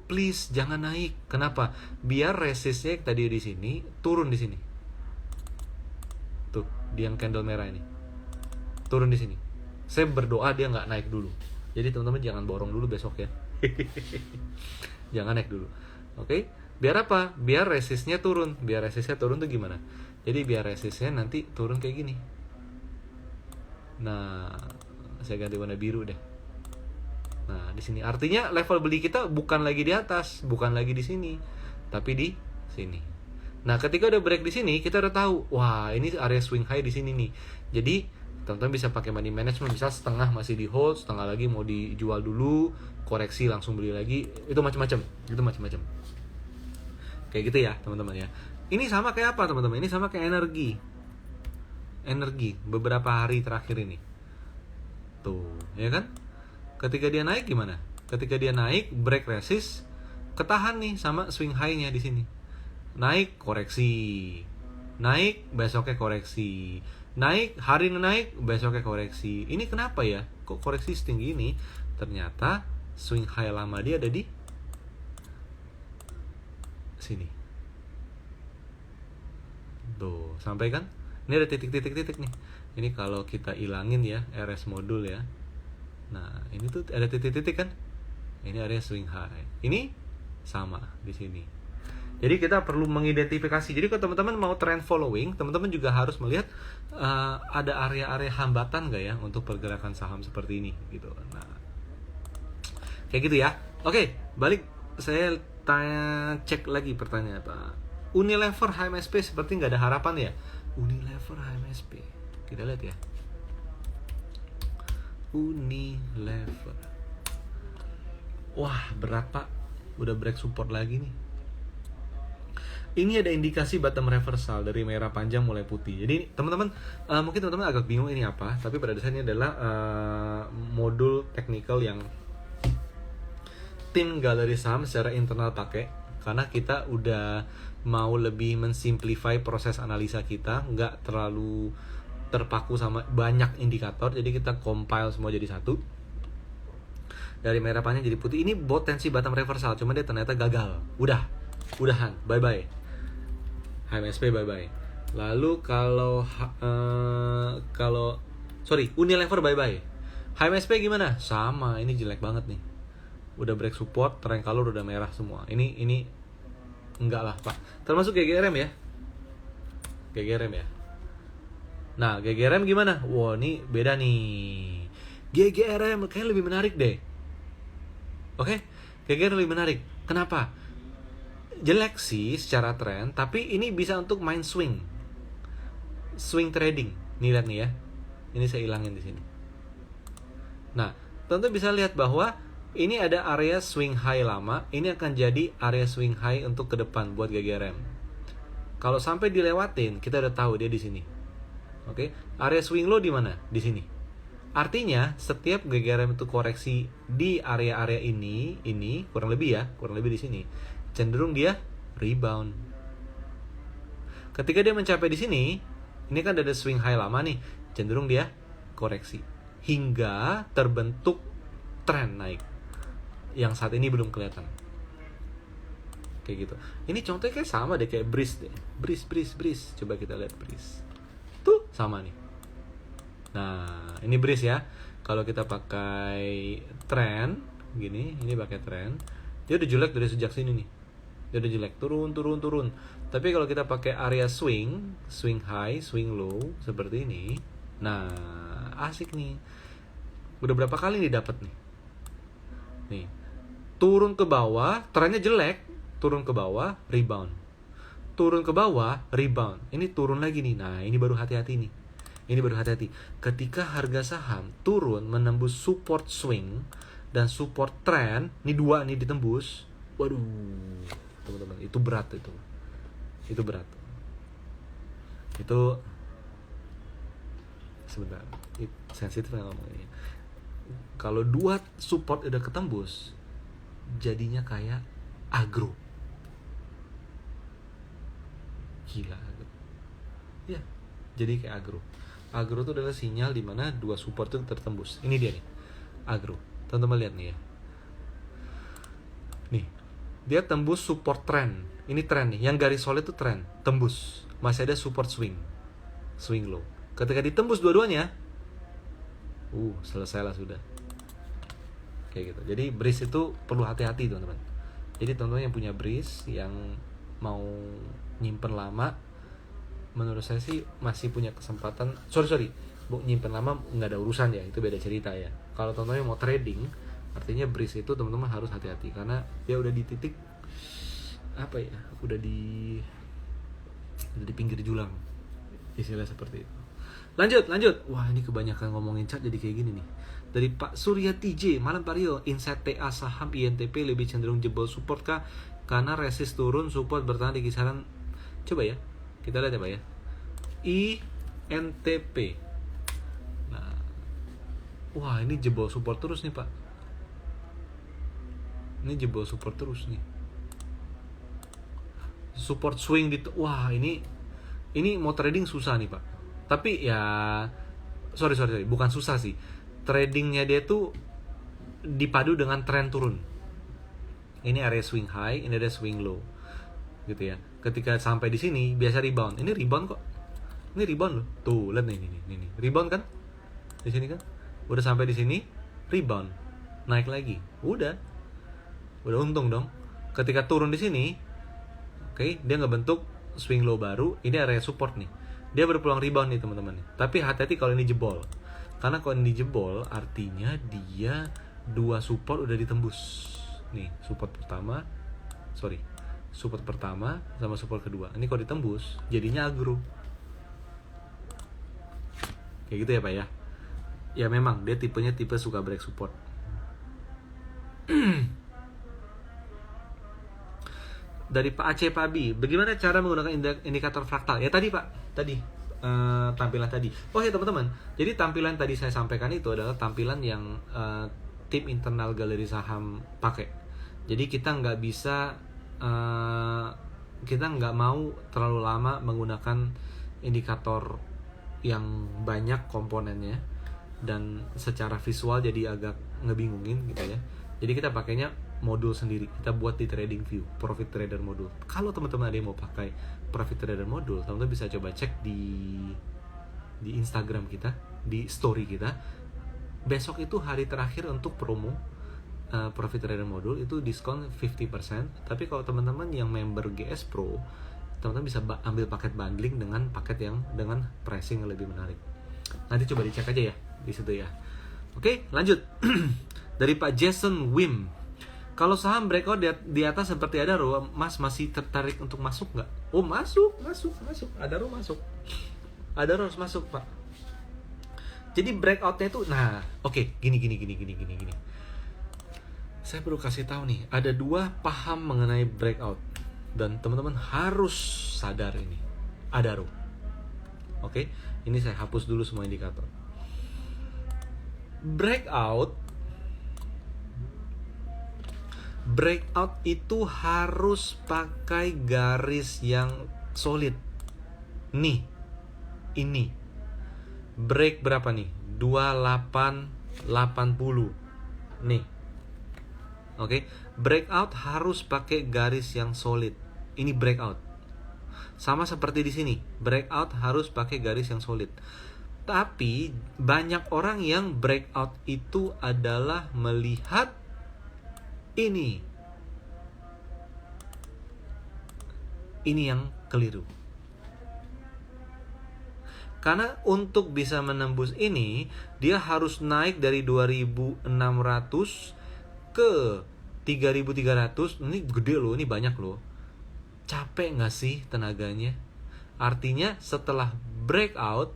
Please jangan naik. Kenapa? Biar resistnya tadi di sini turun di sini. Tuh, di yang candle merah ini. Turun di sini. Saya berdoa dia nggak naik dulu. Jadi teman-teman jangan borong dulu besok ya. Jangan naik dulu. Oke? Biar apa? Biar resistnya turun. Biar resistnya turun tuh gimana? Jadi biar resistnya nanti turun kayak gini. Nah, saya ganti warna biru deh. Nah, di sini artinya level beli kita bukan lagi di atas, bukan lagi di sini, tapi di sini. Nah, ketika udah break di sini, kita udah tahu, wah, ini area swing high di sini nih. Jadi, teman-teman bisa pakai money management, bisa setengah masih di hold, setengah lagi mau dijual dulu, koreksi langsung beli lagi, itu macam-macam. Kayak gitu ya, teman-teman ya. Ini sama kayak apa, teman-teman? Ini sama kayak energi beberapa hari terakhir ini. Tuh, ya kan? Ketika dia naik gimana? Ketika dia naik, break resist, ketahan nih sama swing high-nya di sini. Naik, koreksi. Naik, besoknya koreksi. Naik, hari ini naik, besoknya koreksi. Ini kenapa ya? Kok koreksi setinggi ini? Ternyata swing high lama dia ada di sini. Tuh, sampai kan? Ini ada titik-titik nih. Ini kalau kita ilangin ya, RS modul ya. Nah, ini tuh ada titik-titik kan? Ini area swing high. Ini sama di sini. Jadi kita perlu mengidentifikasi. Jadi kalau teman-teman mau trend following, teman-teman juga harus melihat ada area-area hambatan nggak ya untuk pergerakan saham seperti ini gitu. Nah, kayak gitu ya. Oke, balik saya cek lagi pertanyaan Pak. Unilever HMSP seperti nggak ada harapan ya. Unilever HMSP. Kita lihat ya. Unilever. Wah, berat Pak. Udah break support lagi nih. Ini ada indikasi bottom reversal dari merah panjang mulai putih. Jadi teman-teman mungkin teman-teman agak bingung ini apa, tapi pada dasarnya adalah modul technical yang tim galeri saham secara internal pakai, karena kita udah mau lebih mensimplify proses analisa kita, nggak terlalu terpaku sama banyak indikator, jadi kita compile semua jadi satu. Dari merah panjang jadi putih. Ini potensi bottom reversal, cuma dia ternyata gagal. Udahan, bye-bye. HMSP bye-bye. Lalu kalau Unilever bye-bye. HMSP gimana? Sama, ini jelek banget nih. Udah break support, trend color udah merah semua. Ini enggak lah, Pak. Termasuk GGRM ya. Nah, GGRM gimana? Wah, ini beda nih. GGRM kayaknya lebih menarik deh. Oke? GGRM lebih menarik. Kenapa? Jelek sih secara tren, tapi ini bisa untuk main swing trading. Nih lihat nih ya. Ini saya ilangin di sini. Nah, tentu bisa lihat bahwa ini ada area swing high lama, ini akan jadi area swing high untuk ke depan buat GGRM. Kalau sampai dilewatin, kita udah tahu dia di sini. Oke, area swing low di mana? Di sini. Artinya setiap GGRM itu koreksi di area-area ini kurang lebih di sini, cenderung dia rebound. Ketika dia mencapai di sini, ini kan ada swing high lama nih, cenderung dia koreksi hingga terbentuk tren naik yang saat ini belum kelihatan. Kayak gitu. Ini contohnya kayak sama deh, kayak breeze deh. Breeze. Coba kita lihat breeze. Tuh sama nih. Nah, ini breeze ya. Kalau kita pakai trend gini, ini pakai trend, dia udah jelek dari sejak sini nih. Dia udah jelek, turun. Tapi kalau kita pakai area swing high, swing low seperti ini, nah asik nih. Udah berapa kali nih dapat nih? Nih, turun ke bawah, trennya jelek, turun ke bawah, rebound. Turun ke bawah, rebound. Ini turun lagi nih. Nah, ini baru hati-hati nih. Ini baru hati-hati. Ketika harga saham turun menembus support swing dan support trend, ini dua nih ditembus. Waduh, teman-teman, itu berat itu. Itu berat. Itu sebentar. Sensitif ngomongnya. Kalau dua support udah ketembus, jadinya kayak agro. Gila. Ya, jadi kayak agro. Agro itu adalah sinyal di mana dua support itu tertembus. Ini dia nih, agro. Teman-teman lihat nih ya. Nih, dia tembus support trend. Ini trend nih, yang garis solid itu trend, tembus. Masih ada support swing low. Ketika ditembus dua-duanya, selesai lah sudah. Kayak gitu. Jadi breeze itu perlu hati-hati teman-teman. Jadi teman-teman yang punya breeze, yang mau nyimpen lama, menurut saya sih masih punya kesempatan. Sorry, nyimpen lama nggak ada urusan ya, itu beda cerita ya. Kalau teman-teman mau trading, artinya breeze itu teman-teman harus hati-hati karena dia udah di titik apa ya, udah di pinggir julang, istilah seperti itu. Lanjut. Wah, ini kebanyakan ngomongin chart jadi kayak gini nih. Dari Pak Surya TJ, malam Pak Rio, insight TA saham INTP lebih cenderung jebol support kah? Karena resist turun, support bertahan di kisaran. Coba ya, kita lihat ya Pak ya. INTP. Nah, wah ini jebol support terus nih Pak. Ini jebol support terus nih. Support swing gitu. Wah ini mau trading susah nih Pak. Tapi ya sorry, bukan susah sih. Tradingnya dia tuh dipadu dengan tren turun. Ini area swing high, ini ada swing low, gitu ya. Ketika sampai di sini biasa rebound. Ini rebound kok. Ini rebound loh. Tuh lihat nih, rebound kan? Di sini kan? Udah sampai di sini, rebound, naik lagi. Udah untung dong. Ketika turun di sini, oke, dia ngebentuk swing low baru. Ini area support nih. Dia berpeluang rebound nih teman-teman. Tapi hati-hati kalau ini jebol. Karena kalau ini jebol, artinya dia dua support udah ditembus. Nih, support pertama sama support kedua. Ini kalau ditembus, jadinya agro. Kayak gitu ya Pak ya. Ya memang, dia tipenya suka break support. Dari Pak Aceh Pabi, bagaimana cara menggunakan indikator fraktal? Ya tadi Pak, tampilan tadi. Oh ya teman-teman, jadi tampilan tadi saya sampaikan itu adalah tampilan yang tim internal galeri saham pakai. Jadi kita nggak bisa, kita nggak mau terlalu lama menggunakan indikator yang banyak komponennya dan secara visual jadi agak ngebingungin gitu ya. Jadi kita pakainya modul sendiri, kita buat di TradingView, Profit Trader Module. Kalau teman-teman ada yang mau pakai Profit Trader Module, teman-teman bisa coba cek di Instagram kita, di story kita. Besok itu hari terakhir untuk promo Profit Trader Module, itu diskon 50%. Tapi kalau teman-teman yang member GS Pro, teman-teman bisa ambil paket bundling dengan paket yang dengan pricing yang lebih menarik. Nanti coba dicek aja ya di situ ya. Oke, lanjut. Dari Pak Jason Wim, kalau saham breakout di atas seperti Adaro, Mas masih tertarik untuk masuk nggak? Oh masuk. Adaro masuk. Adaro harus masuk Pak. Jadi breakoutnya itu, nah oke, gini. Saya perlu kasih tahu nih, ada dua paham mengenai breakout dan teman-teman harus sadar ini. Adaro. Oke, ini saya hapus dulu semua indikator. Breakout itu harus pakai garis yang solid. Nih, ini break berapa nih? 2880. Nih. Oke, breakout harus pakai garis yang solid. Ini breakout. Sama seperti di sini, breakout harus pakai garis yang solid. Tapi banyak orang yang breakout itu adalah melihat ini yang keliru. Karena untuk bisa menembus ini, dia harus naik dari 2600 ke 3300. Ini gede loh, ini banyak loh. Capek gak sih tenaganya? Artinya setelah breakout,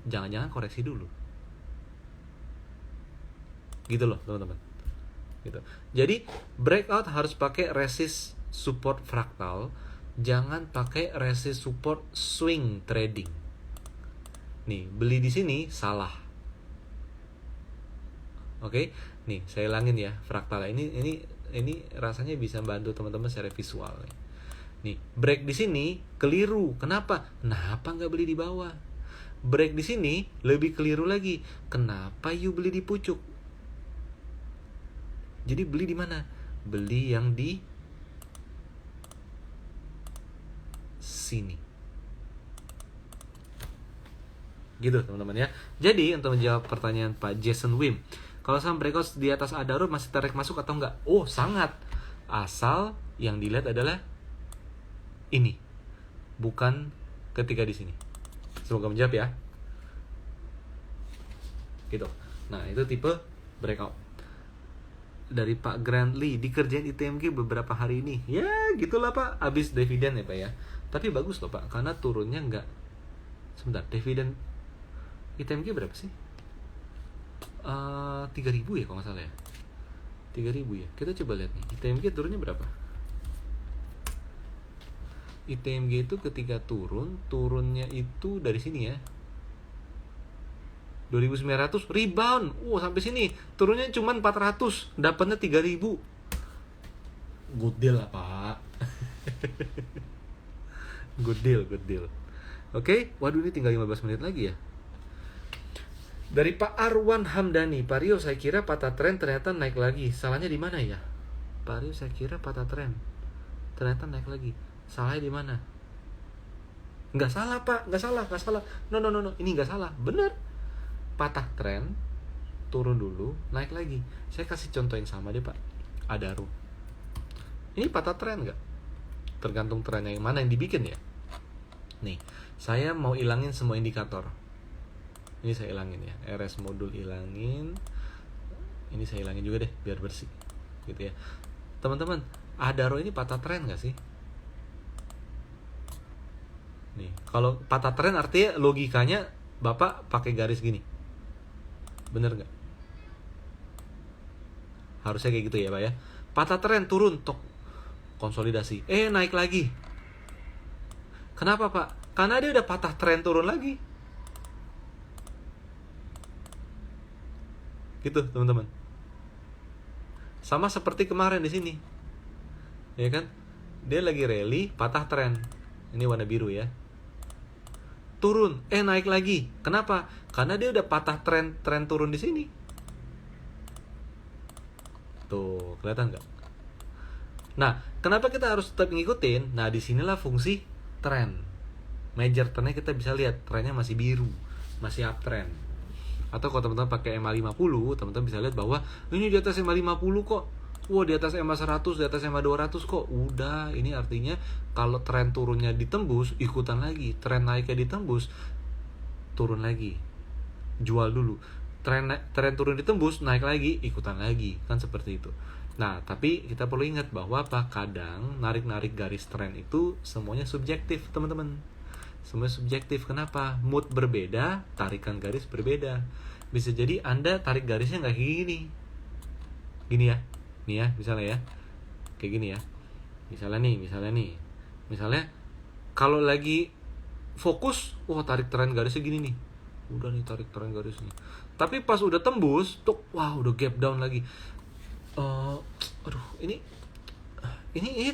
jangan-jangan koreksi dulu. Gitu loh teman-teman. Gitu. Jadi breakout harus pakai resist support fraktal, jangan pakai resist support swing trading. Nih, beli di sini salah. Oke, nih saya ulangin ya fraktal. Ini rasanya bisa bantu teman-teman secara visual. Nih, break di sini keliru. Kenapa? Kenapa nggak beli di bawah? Break di sini lebih keliru lagi. Kenapa you beli di pucuk? Jadi beli di mana? Beli yang di sini. Gitu teman-teman ya. Jadi untuk menjawab pertanyaan Pak Jason Wim, kalau saham breakout di atas Adaro masih tarik masuk atau enggak? Oh, sangat. Asal yang dilihat adalah ini, bukan ketika di sini. Semoga menjawab ya. Gitu. Nah, itu tipe breakout. Dari Pak Grant Lee, dikerjain ITMG beberapa hari ini. Ya gitulah Pak, habis dividen ya Pak ya. Tapi bagus loh Pak, karena turunnya enggak. Sebentar, dividen ITMG berapa sih? 3.000 ya kalau nggak salah ya. 3.000 ya. Kita coba lihat nih, ITMG turunnya berapa? ITMG itu ketika turunnya itu dari sini ya. 2.900 rebound. Sampai sini turunnya cuma 400, dapatnya 3.000. Good deal lah Pak. Good deal. Oke, waduh ini tinggal 15 menit lagi ya. Dari Pak Arwan Hamdani, Pak Rio saya kira patah tren ternyata naik lagi. Salahnya di mana ya? Pak Rio saya kira patah tren ternyata naik lagi. Salahnya di mana? Nggak salah Pak, nggak salah. No, ini nggak salah, bener. Patah tren, turun dulu, naik lagi. Saya kasih contoh yang sama deh Pak. Adaro. Ini patah tren nggak? Tergantung trennya yang mana yang dibikin ya. Nih, saya mau ilangin semua indikator. Ini saya ilangin ya. RS modul ilangin. Ini saya ilangin juga deh, biar bersih. Gitu ya. Teman-teman, Adaro ini patah tren nggak sih? Nih, kalau patah tren artinya logikanya Bapak pakai garis gini. Bener nggak? Harusnya kayak gitu ya Pak ya. Patah tren, turun, tok, konsolidasi, naik lagi. Kenapa Pak? Karena dia udah patah tren, turun lagi. Gitu teman-teman. Sama seperti kemarin di sini, ya kan? Dia lagi rally, patah tren. Ini warna biru ya. Turun, naik lagi. Kenapa? Karena dia udah patah tren turun di sini. Tuh, kelihatan nggak? Nah, kenapa kita harus tetap ngikutin? Nah, disinilah fungsi tren. Major trennya kita bisa lihat, trennya masih biru, masih uptrend. Atau kalau teman-teman pakai MA50, teman-teman bisa lihat bahwa ini di atas MA50 kok. Wah, di atas MA100, di atas MA200 kok. Udah, ini artinya kalau tren turunnya ditembus, ikutan lagi. Tren naiknya ditembus, turun lagi. Jual dulu. Tren turun ditembus, naik lagi, ikutan lagi. Kan seperti itu. Nah, tapi kita perlu ingat bahwa kadang narik-narik garis tren itu semuanya subjektif, teman-teman. Semuanya subjektif. Kenapa? Mood berbeda, tarikan garis berbeda. Bisa jadi Anda tarik garisnya nggak kayak gini. Gini ya. Nih ya, misalnya ya. Kayak gini ya. Misalnya kalau lagi fokus, tarik tren garisnya gini nih. Udah nih tarik tren garisnya. Tapi pas udah tembus, tuh udah gap down lagi. Ini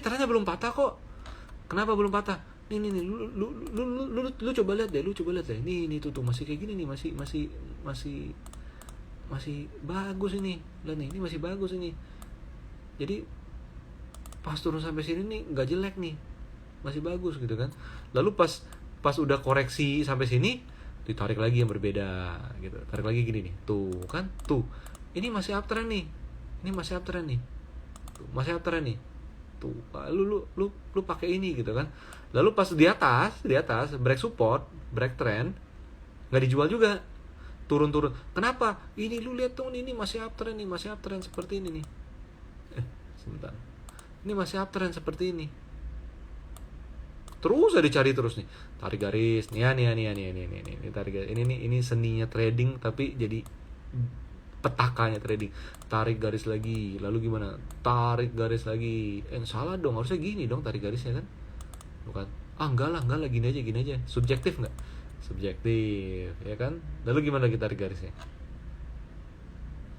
trennya belum patah kok. Kenapa belum patah? Nih, lu coba lihat deh, Nih tuh masih kayak gini nih, masih bagus ini. Lihat nih, ini masih bagus ini. Jadi pas turun sampai sini nih nggak jelek nih, masih bagus gitu kan. Lalu pas udah koreksi sampai sini, ditarik lagi yang berbeda gitu. Tarik lagi gini nih. Tuh kan, tuh. Ini masih uptrend nih. Tuh, masih uptrend nih. Tuh, lu pakai ini gitu kan. Lalu pas di atas break support, break trend, nggak dijual juga. Turun. Kenapa? Ini lu lihat tuh, ini masih uptrend seperti ini nih. Sebentar. Ini masih uptrend seperti ini. Terus ada dicari terus nih. Tarik garis, nih tarik garis. Ini seninya trading tapi jadi petakanya trading. Tarik garis lagi, lalu gimana? Tarik garis lagi. Salah dong, harusnya gini dong tarik garisnya kan? Bukan. Enggak lah, gini aja. Subjektif nggak? Subjektif, ya kan? Lalu gimana kita tarik garisnya?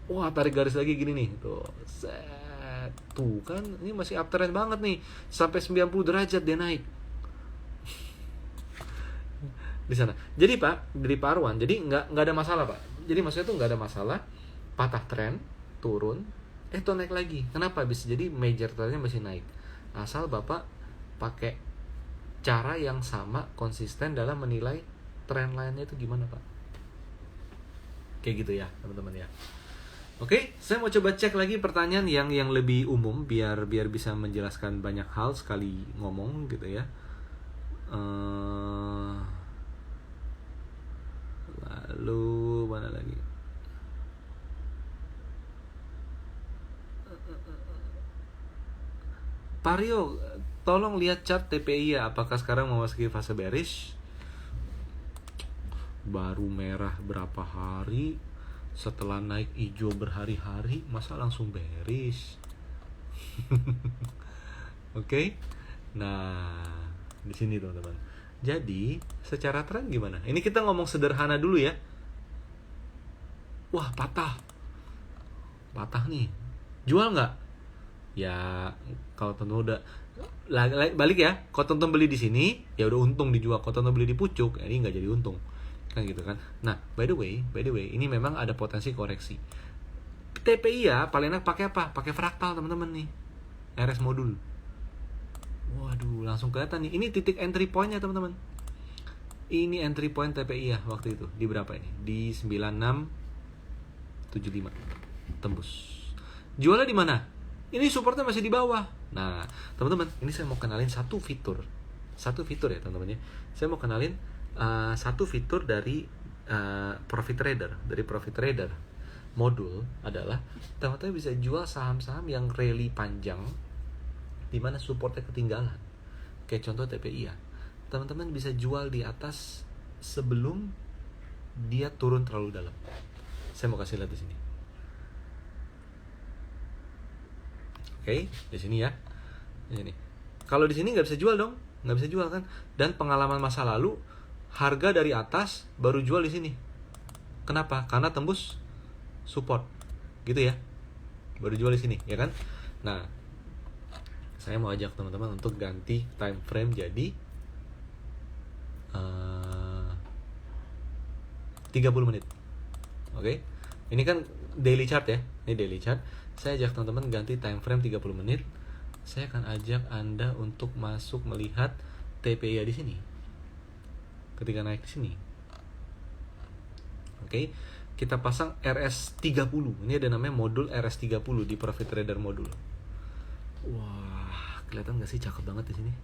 Wah, tarik garis lagi gini nih. Tuh, set. Tuh kan, ini masih uptrend banget nih. Sampai 90 derajat dia naik. Di sana. Jadi Pak, dari Pak Arwan, jadi nggak ada masalah Pak. Jadi maksudnya tuh nggak ada masalah. Patah tren, turun, tuh naik lagi. Kenapa? Bisa jadi major trendnya masih naik. Asal Bapak pakai cara yang sama, konsisten dalam menilai tren lainnya itu gimana Pak. Kayak gitu ya teman-teman ya. Oke, saya mau coba cek lagi pertanyaan yang lebih umum biar bisa menjelaskan banyak hal sekali ngomong gitu ya. Lalu mana lagi? Pario, tolong lihat chart TPI ya. Apakah sekarang memasuki fase bearish? Baru merah berapa hari, setelah naik hijau berhari-hari, masa langsung bearish? Oke. Nah, di sini teman-teman. Jadi, secara tren gimana? Ini kita ngomong sederhana dulu ya. Wah, patah nih. Jual nggak? Ya, kalau tentu udah balik ya. Kalau tentu beli di sini, ya udah untung dijual. Kalau tentu beli di pucuk, ya ini nggak jadi untung. Kan gitu kan. Nah, by the way, ini memang ada potensi koreksi. TPI ya, paling enak pakai apa? Pakai fraktal teman-teman nih. RS modul. Waduh, langsung kelihatan nih. Ini titik entry point-nya teman-teman. Ini entry point TPI ya waktu itu. Di berapa ini? Di 9675. Tembus. Jualnya di mana? Ini supportnya masih di bawah. Nah, teman-teman, ini saya mau kenalin satu fitur ya teman-teman ya. Saya mau kenalin satu fitur dari Profit Trader. Dari Profit Trader modul adalah teman-teman bisa jual saham-saham yang rally panjang di mana supportnya ketinggalan. Kayak contoh TPI ya. Teman-teman bisa jual di atas sebelum dia turun terlalu dalam. Saya mau kasih lihat di sini. Oke, di sini ya. Di sini. Kalau di sini nggak bisa jual dong, nggak bisa jual kan? Dan pengalaman masa lalu, harga dari atas baru jual di sini. Kenapa? Karena tembus support, gitu ya. Baru jual di sini, ya kan? Nah, saya mau ajak teman-teman untuk ganti time frame jadi 30 menit. Oke. Ini kan daily chart ya. Ini daily chart. Saya ajak teman-teman ganti time frame 30 menit. Saya akan ajak Anda untuk masuk melihat TPI di sini. Ketika naik di sini. Oke. Kita pasang RS30. Ini ada namanya modul RS30 di Profit Trader modul. Wah, kelihatan nggak sih cakep banget di sini?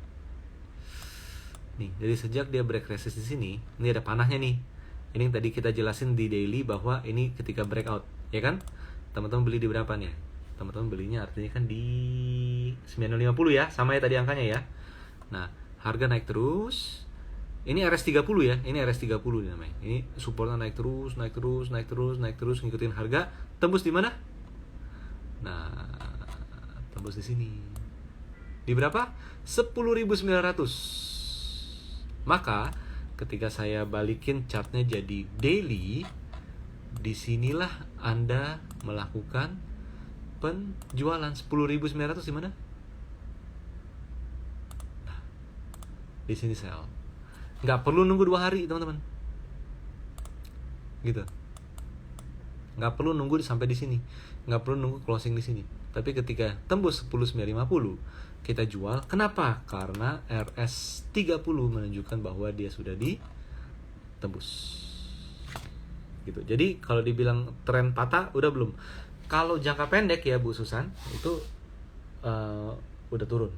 Nih, dari sejak dia break resist di sini, ini ada panahnya nih. Ini yang tadi kita jelasin di daily bahwa ini ketika breakout, ya kan? Teman-teman beli di berapa nih? Teman-teman belinya artinya kan di 9050 ya, sama ya tadi angkanya ya. Nah, harga naik terus. Ini RS30 ya, ini RS30 namanya. Ini supportnya naik terus, ngikutin harga. Tembus di mana? Nah, tembus di sini. Di berapa? 10.900. Maka ketika saya balikin chartnya jadi daily, disinilah Anda melakukan penjualan. 10.900 di mana? Nah, di sini sell. Nggak perlu nunggu 2 hari teman-teman. Gitu. Nggak perlu nunggu sampai di sini. Nggak perlu nunggu closing di sini. Tapi ketika tembus 10.950, kita jual. Kenapa? Karena RS30 menunjukkan bahwa dia sudah ditembus. Gitu. Jadi kalau dibilang tren patah, udah belum? Kalau jangka pendek ya Bu Susan, itu udah turun.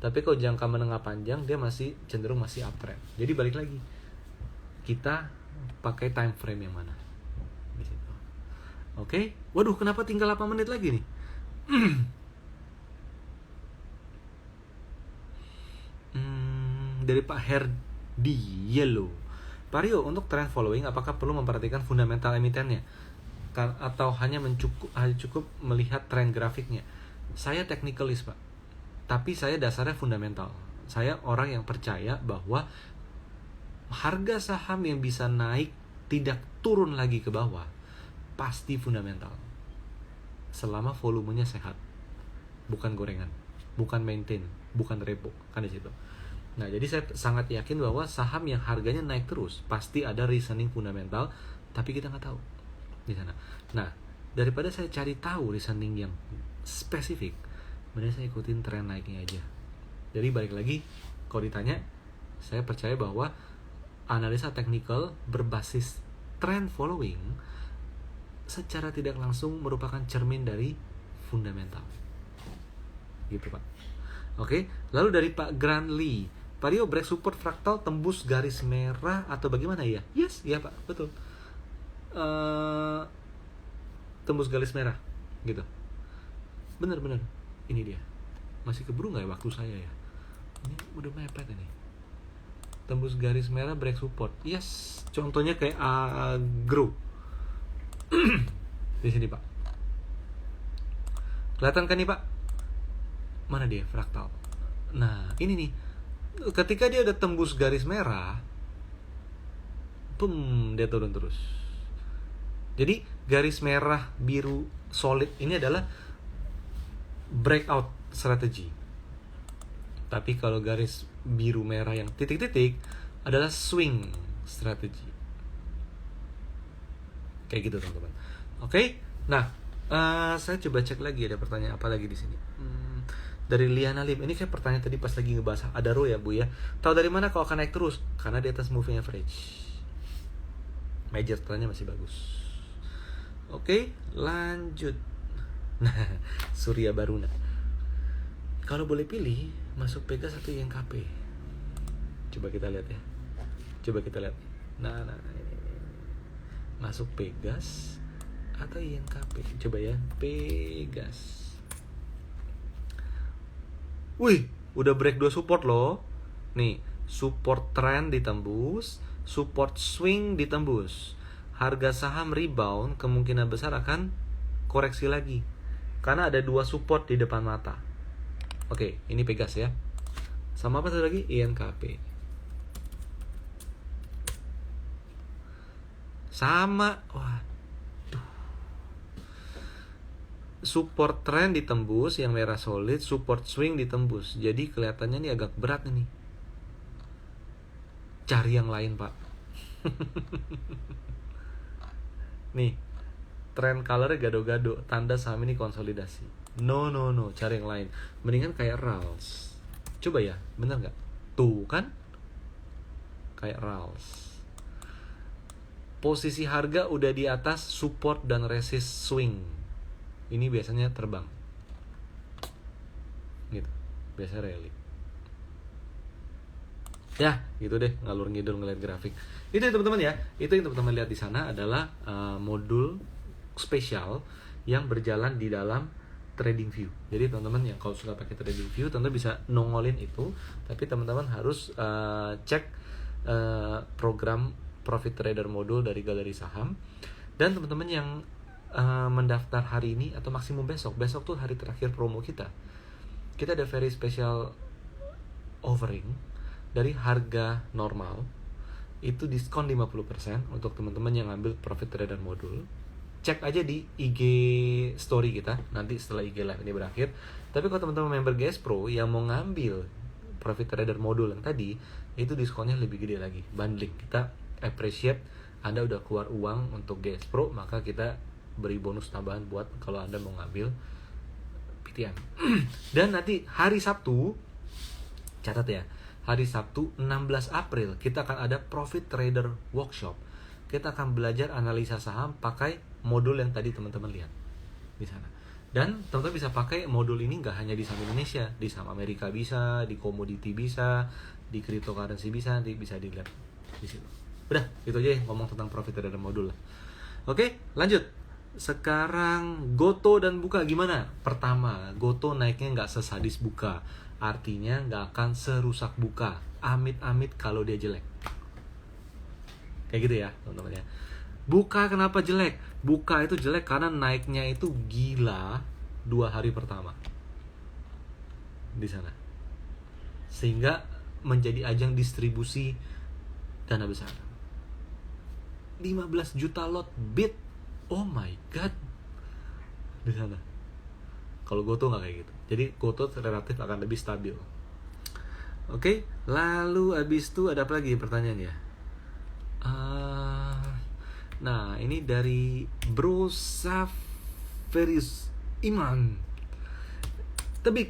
Tapi kalau jangka menengah panjang, dia masih cenderung masih uptrend. Jadi balik lagi, kita pakai time frame yang mana? Di situ. Oke. Waduh, kenapa tinggal 8 menit lagi nih? dari Pak Herdi Yellow. Pak Rio, untuk trend following apakah perlu memperhatikan fundamental emitennya? Atau hanya cukup melihat tren grafiknya? Saya technicalist, Pak. Tapi saya dasarnya fundamental. Saya orang yang percaya bahwa harga saham yang bisa naik tidak turun lagi ke bawah pasti fundamental. Selama volumenya sehat. Bukan gorengan, bukan maintain, bukan repo, kan di situ. Nah, jadi saya sangat yakin bahwa saham yang harganya naik terus pasti ada reasoning fundamental, tapi kita nggak tahu di sana. Nah, daripada saya cari tahu reasoning yang spesifik, mending saya ikutin tren naiknya aja. Jadi balik lagi, kalau ditanya, saya percaya bahwa analisa teknikal berbasis trend following secara tidak langsung merupakan cermin dari fundamental. Gitu, Pak. Oke, lalu dari Pak Grand Lee, Pak Rio, break support fraktal tembus garis merah atau bagaimana ya? Yes, ya Pak, betul. Tembus garis merah, gitu. Bener. Ini dia. Masih keburu nggak ya waktu saya ya? Ini udah mepet ini. Tembus garis merah, break support. Yes, contohnya kayak agro. Di sini, Pak. Kelihatan kan nih, Pak? Mana dia fraktal? Nah, ini nih. Ketika dia udah tembus garis merah, dia turun terus. Jadi garis merah biru solid ini adalah breakout strategi. Tapi kalau garis biru merah yang titik-titik adalah swing strategi. Kayak gitu, teman-teman. Oke. Nah, saya coba cek lagi ada pertanyaan apa lagi di sini. Dari Liana Lim, ini kayak pertanyaan tadi pas lagi ngebahas Adaro ya Bu ya. Tahu dari mana kalau akan naik terus? Karena di atas moving average. Major trendnya masih bagus. Oke, lanjut. Nah, Surya Baruna. Kalau boleh pilih, masuk Pegas atau INKP? Coba kita lihat ya. Nah, ini. Masuk Pegas atau INKP? Coba ya, Pegas. Wih, udah break 2 support loh. Nih, support trend ditembus, support swing ditembus. Harga saham rebound, kemungkinan besar akan koreksi lagi. Karena ada 2 support di depan mata. Oke, ini Pegas ya. Sama apa satu lagi? INKP. Sama. Waduh. Support trend ditembus, yang merah solid, support swing ditembus. Jadi kelihatannya ini agak berat nih. Cari yang lain, Pak. Nih, trend colornya gado-gado, tanda saham ini konsolidasi. No, cari yang lain. Mendingan kayak RALS. Coba ya, bener nggak? Tuh kan, kayak RALS. Posisi harga udah di atas support dan resist swing. Ini biasanya terbang. Gitu. Biasa rally. Ya, gitu deh, ngalur ngidul ngeliat grafik. Itu ya teman-teman ya. Itu yang teman-teman lihat di sana adalah modul spesial yang berjalan di dalam TradingView. Jadi teman-teman yang kalau suka pakai TradingView, teman-teman bisa nongolin itu. Tapi teman-teman harus cek program Profit Trader modul dari Galeri Saham. Dan teman-teman yang mendaftar hari ini atau maksimum besok tuh hari terakhir promo kita ada very special offering dari harga normal itu diskon 50% untuk teman-teman yang ngambil Profit Trader modul. Cek aja di IG story kita nanti setelah IG live ini berakhir. Tapi kalau teman-teman member GS Pro yang mau ngambil Profit Trader modul yang tadi, itu diskonnya lebih gede lagi, bundling. Kita appreciate Anda udah keluar uang untuk GS Pro, maka kita beri bonus tambahan buat kalau Anda mau ngambil PTM. Dan nanti hari Sabtu, catat ya, hari Sabtu 16 April kita akan ada Profit Trader Workshop. Kita akan belajar analisa saham pakai modul yang tadi teman-teman lihat di sana. Dan teman-teman bisa pakai modul ini nggak hanya di saham Indonesia, di saham Amerika bisa, di komoditi bisa, di cryptocurrency bisa, nanti bisa dilihat di situ. Udah, itu aja ya, ngomong tentang Profit Trader modul lah. Oke, lanjut. Sekarang Goto dan Buka gimana? Pertama, Goto naiknya nggak sesadis Buka. artinya nggak akan serusak buka. Amit-amit kalau dia jelek. Kayak gitu ya teman-teman ya. Buka kenapa jelek? Buka itu jelek karena naiknya itu gila 2 hari pertama di sana, sehingga menjadi ajang distribusi dana besar. 15 juta lot bid, oh my god, di sana. Kalau Goto nggak kayak gitu. Jadi Goto relatif akan lebih stabil. Oke, lalu abis itu ada apa lagi pertanyaannya? Nah, ini dari Bro Saferis Iman. Tebik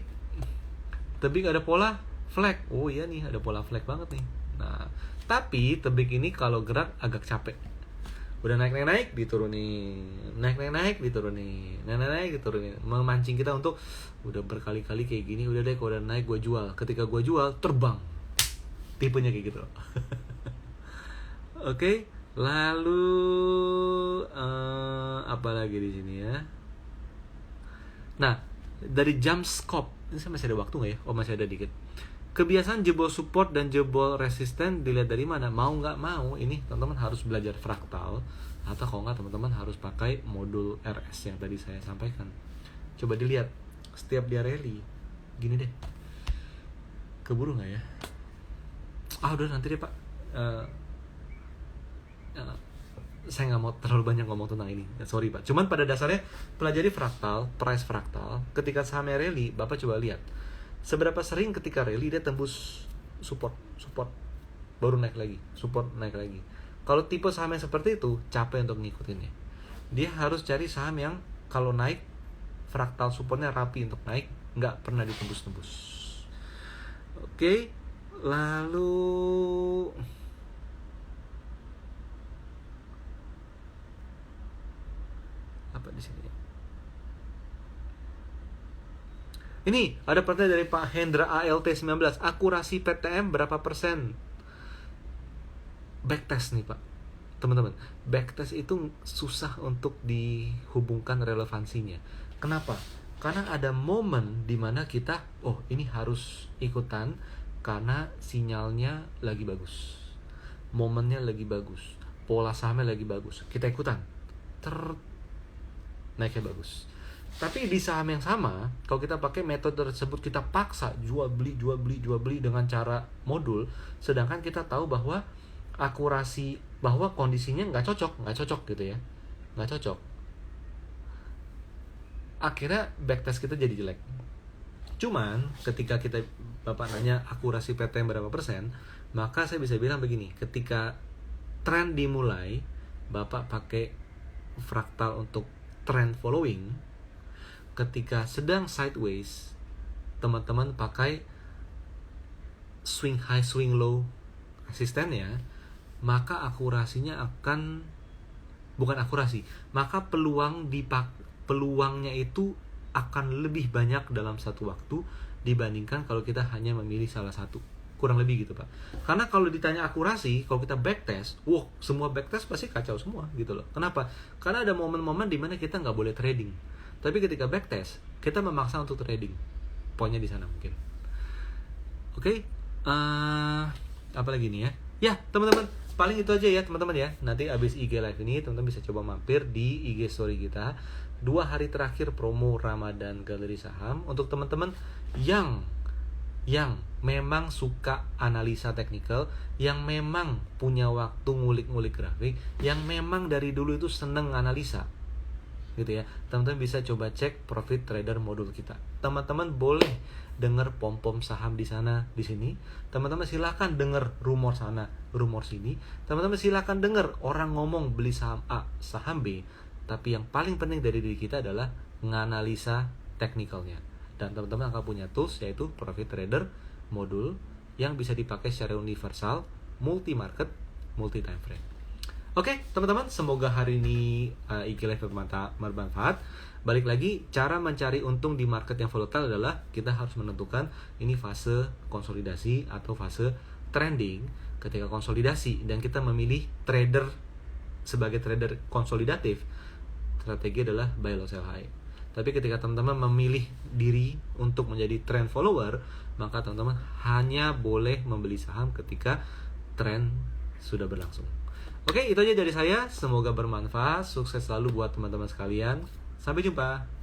ada pola flag. Oh iya nih, ada pola flag banget nih. Nah, tapi tebik ini kalau gerak agak capek. Udah naik diturunin, naik diturunin, naik diturunin, memancing kita untuk udah berkali-kali kayak gini, udah deh kalau udah naik gue jual. Ketika gue jual terbang, tipenya kayak gitu. Oke, lalu apa lagi di sini ya? Nah, dari Jumpscope, ini saya masih ada waktu nggak ya? Oh, masih ada dikit. Kebiasaan jebol support dan jebol resisten dilihat dari mana? Mau nggak mau, ini teman-teman harus belajar fraktal, atau kalau nggak teman-teman harus pakai modul RS yang tadi saya sampaikan. Coba dilihat setiap dia rally, gini deh. Keburu nggak ya? Udah nanti deh Pak. Saya nggak mau terlalu banyak ngomong tentang ini. Sorry Pak. Cuman pada dasarnya pelajari fraktal, price fraktal. Ketika sahamnya rally, Bapak coba lihat seberapa sering ketika rally dia tembus support baru naik lagi, support naik lagi. Kalau tipe saham yang seperti itu capek untuk ngikutinnya. Dia harus cari saham yang kalau naik fraktal supportnya rapi untuk naik, nggak pernah ditembus-tembus. Oke, lalu apa di sini? Ini ada pertanyaan dari Pak Hendra ALT19. Akurasi PTM berapa persen? Backtest nih Pak. Teman-teman, backtest itu susah untuk dihubungkan relevansinya. Kenapa? Karena ada momen dimana kita, ini harus ikutan karena sinyalnya lagi bagus, momennya lagi bagus, pola sahamnya lagi bagus, kita ikutan, naiknya bagus. Tapi di saham yang sama, kalau kita pakai metode tersebut, kita paksa jual beli dengan cara modul, sedangkan kita tahu bahwa akurasi, bahwa kondisinya nggak cocok gitu ya, nggak cocok. Akhirnya backtest kita jadi jelek. Cuman ketika Bapak nanya akurasi PTM berapa persen, maka saya bisa bilang begini, ketika tren dimulai, Bapak pakai fraktal untuk trend following. Ketika sedang sideways, teman-teman pakai swing high swing low resistennya, maka akurasinya akan, bukan akurasi, maka peluangnya itu akan lebih banyak dalam satu waktu dibandingkan kalau kita hanya memilih salah satu. Kurang lebih gitu Pak. Karena kalau ditanya akurasi, kalau kita backtest, semua backtest pasti kacau semua gitu loh. Kenapa? Karena ada momen-momen dimana kita nggak boleh trading. Tapi ketika backtest, kita memaksa untuk trading. Poinnya di sana mungkin. Oke, apa lagi nih ya? Ya teman-teman, paling itu aja ya teman-teman ya. Nanti abis IG live ini teman-teman bisa coba mampir di IG story kita. 2 hari terakhir promo Ramadan Galeri Saham untuk teman-teman yang memang suka analisa teknikal, yang memang punya waktu ngulik-ngulik grafik, yang memang dari dulu itu seneng analisa gitu ya. Teman-teman bisa coba cek Profit Trader modul kita. Teman-teman boleh dengar pom-pom saham di sana, di sini. Teman-teman silakan dengar rumor sana, rumor sini. Teman-teman silakan dengar orang ngomong beli saham A, saham B. Tapi yang paling penting dari diri kita adalah nganalisa teknikalnya. Dan teman-teman akan punya tools yaitu Profit Trader modul yang bisa dipakai secara universal, multi market, multi time frame. Oke, teman-teman, semoga hari ini IG Live bermanfaat. Balik lagi, cara mencari untung di market yang volatile adalah kita harus menentukan ini fase konsolidasi atau fase trending. Ketika konsolidasi dan kita memilih trader sebagai trader konsolidatif, strategi adalah buy low sell high. Tapi ketika teman-teman memilih diri untuk menjadi trend follower, maka teman-teman hanya boleh membeli saham ketika tren sudah berlangsung. Oke, itu aja dari saya. Semoga bermanfaat. Sukses selalu buat teman-teman sekalian. Sampai jumpa.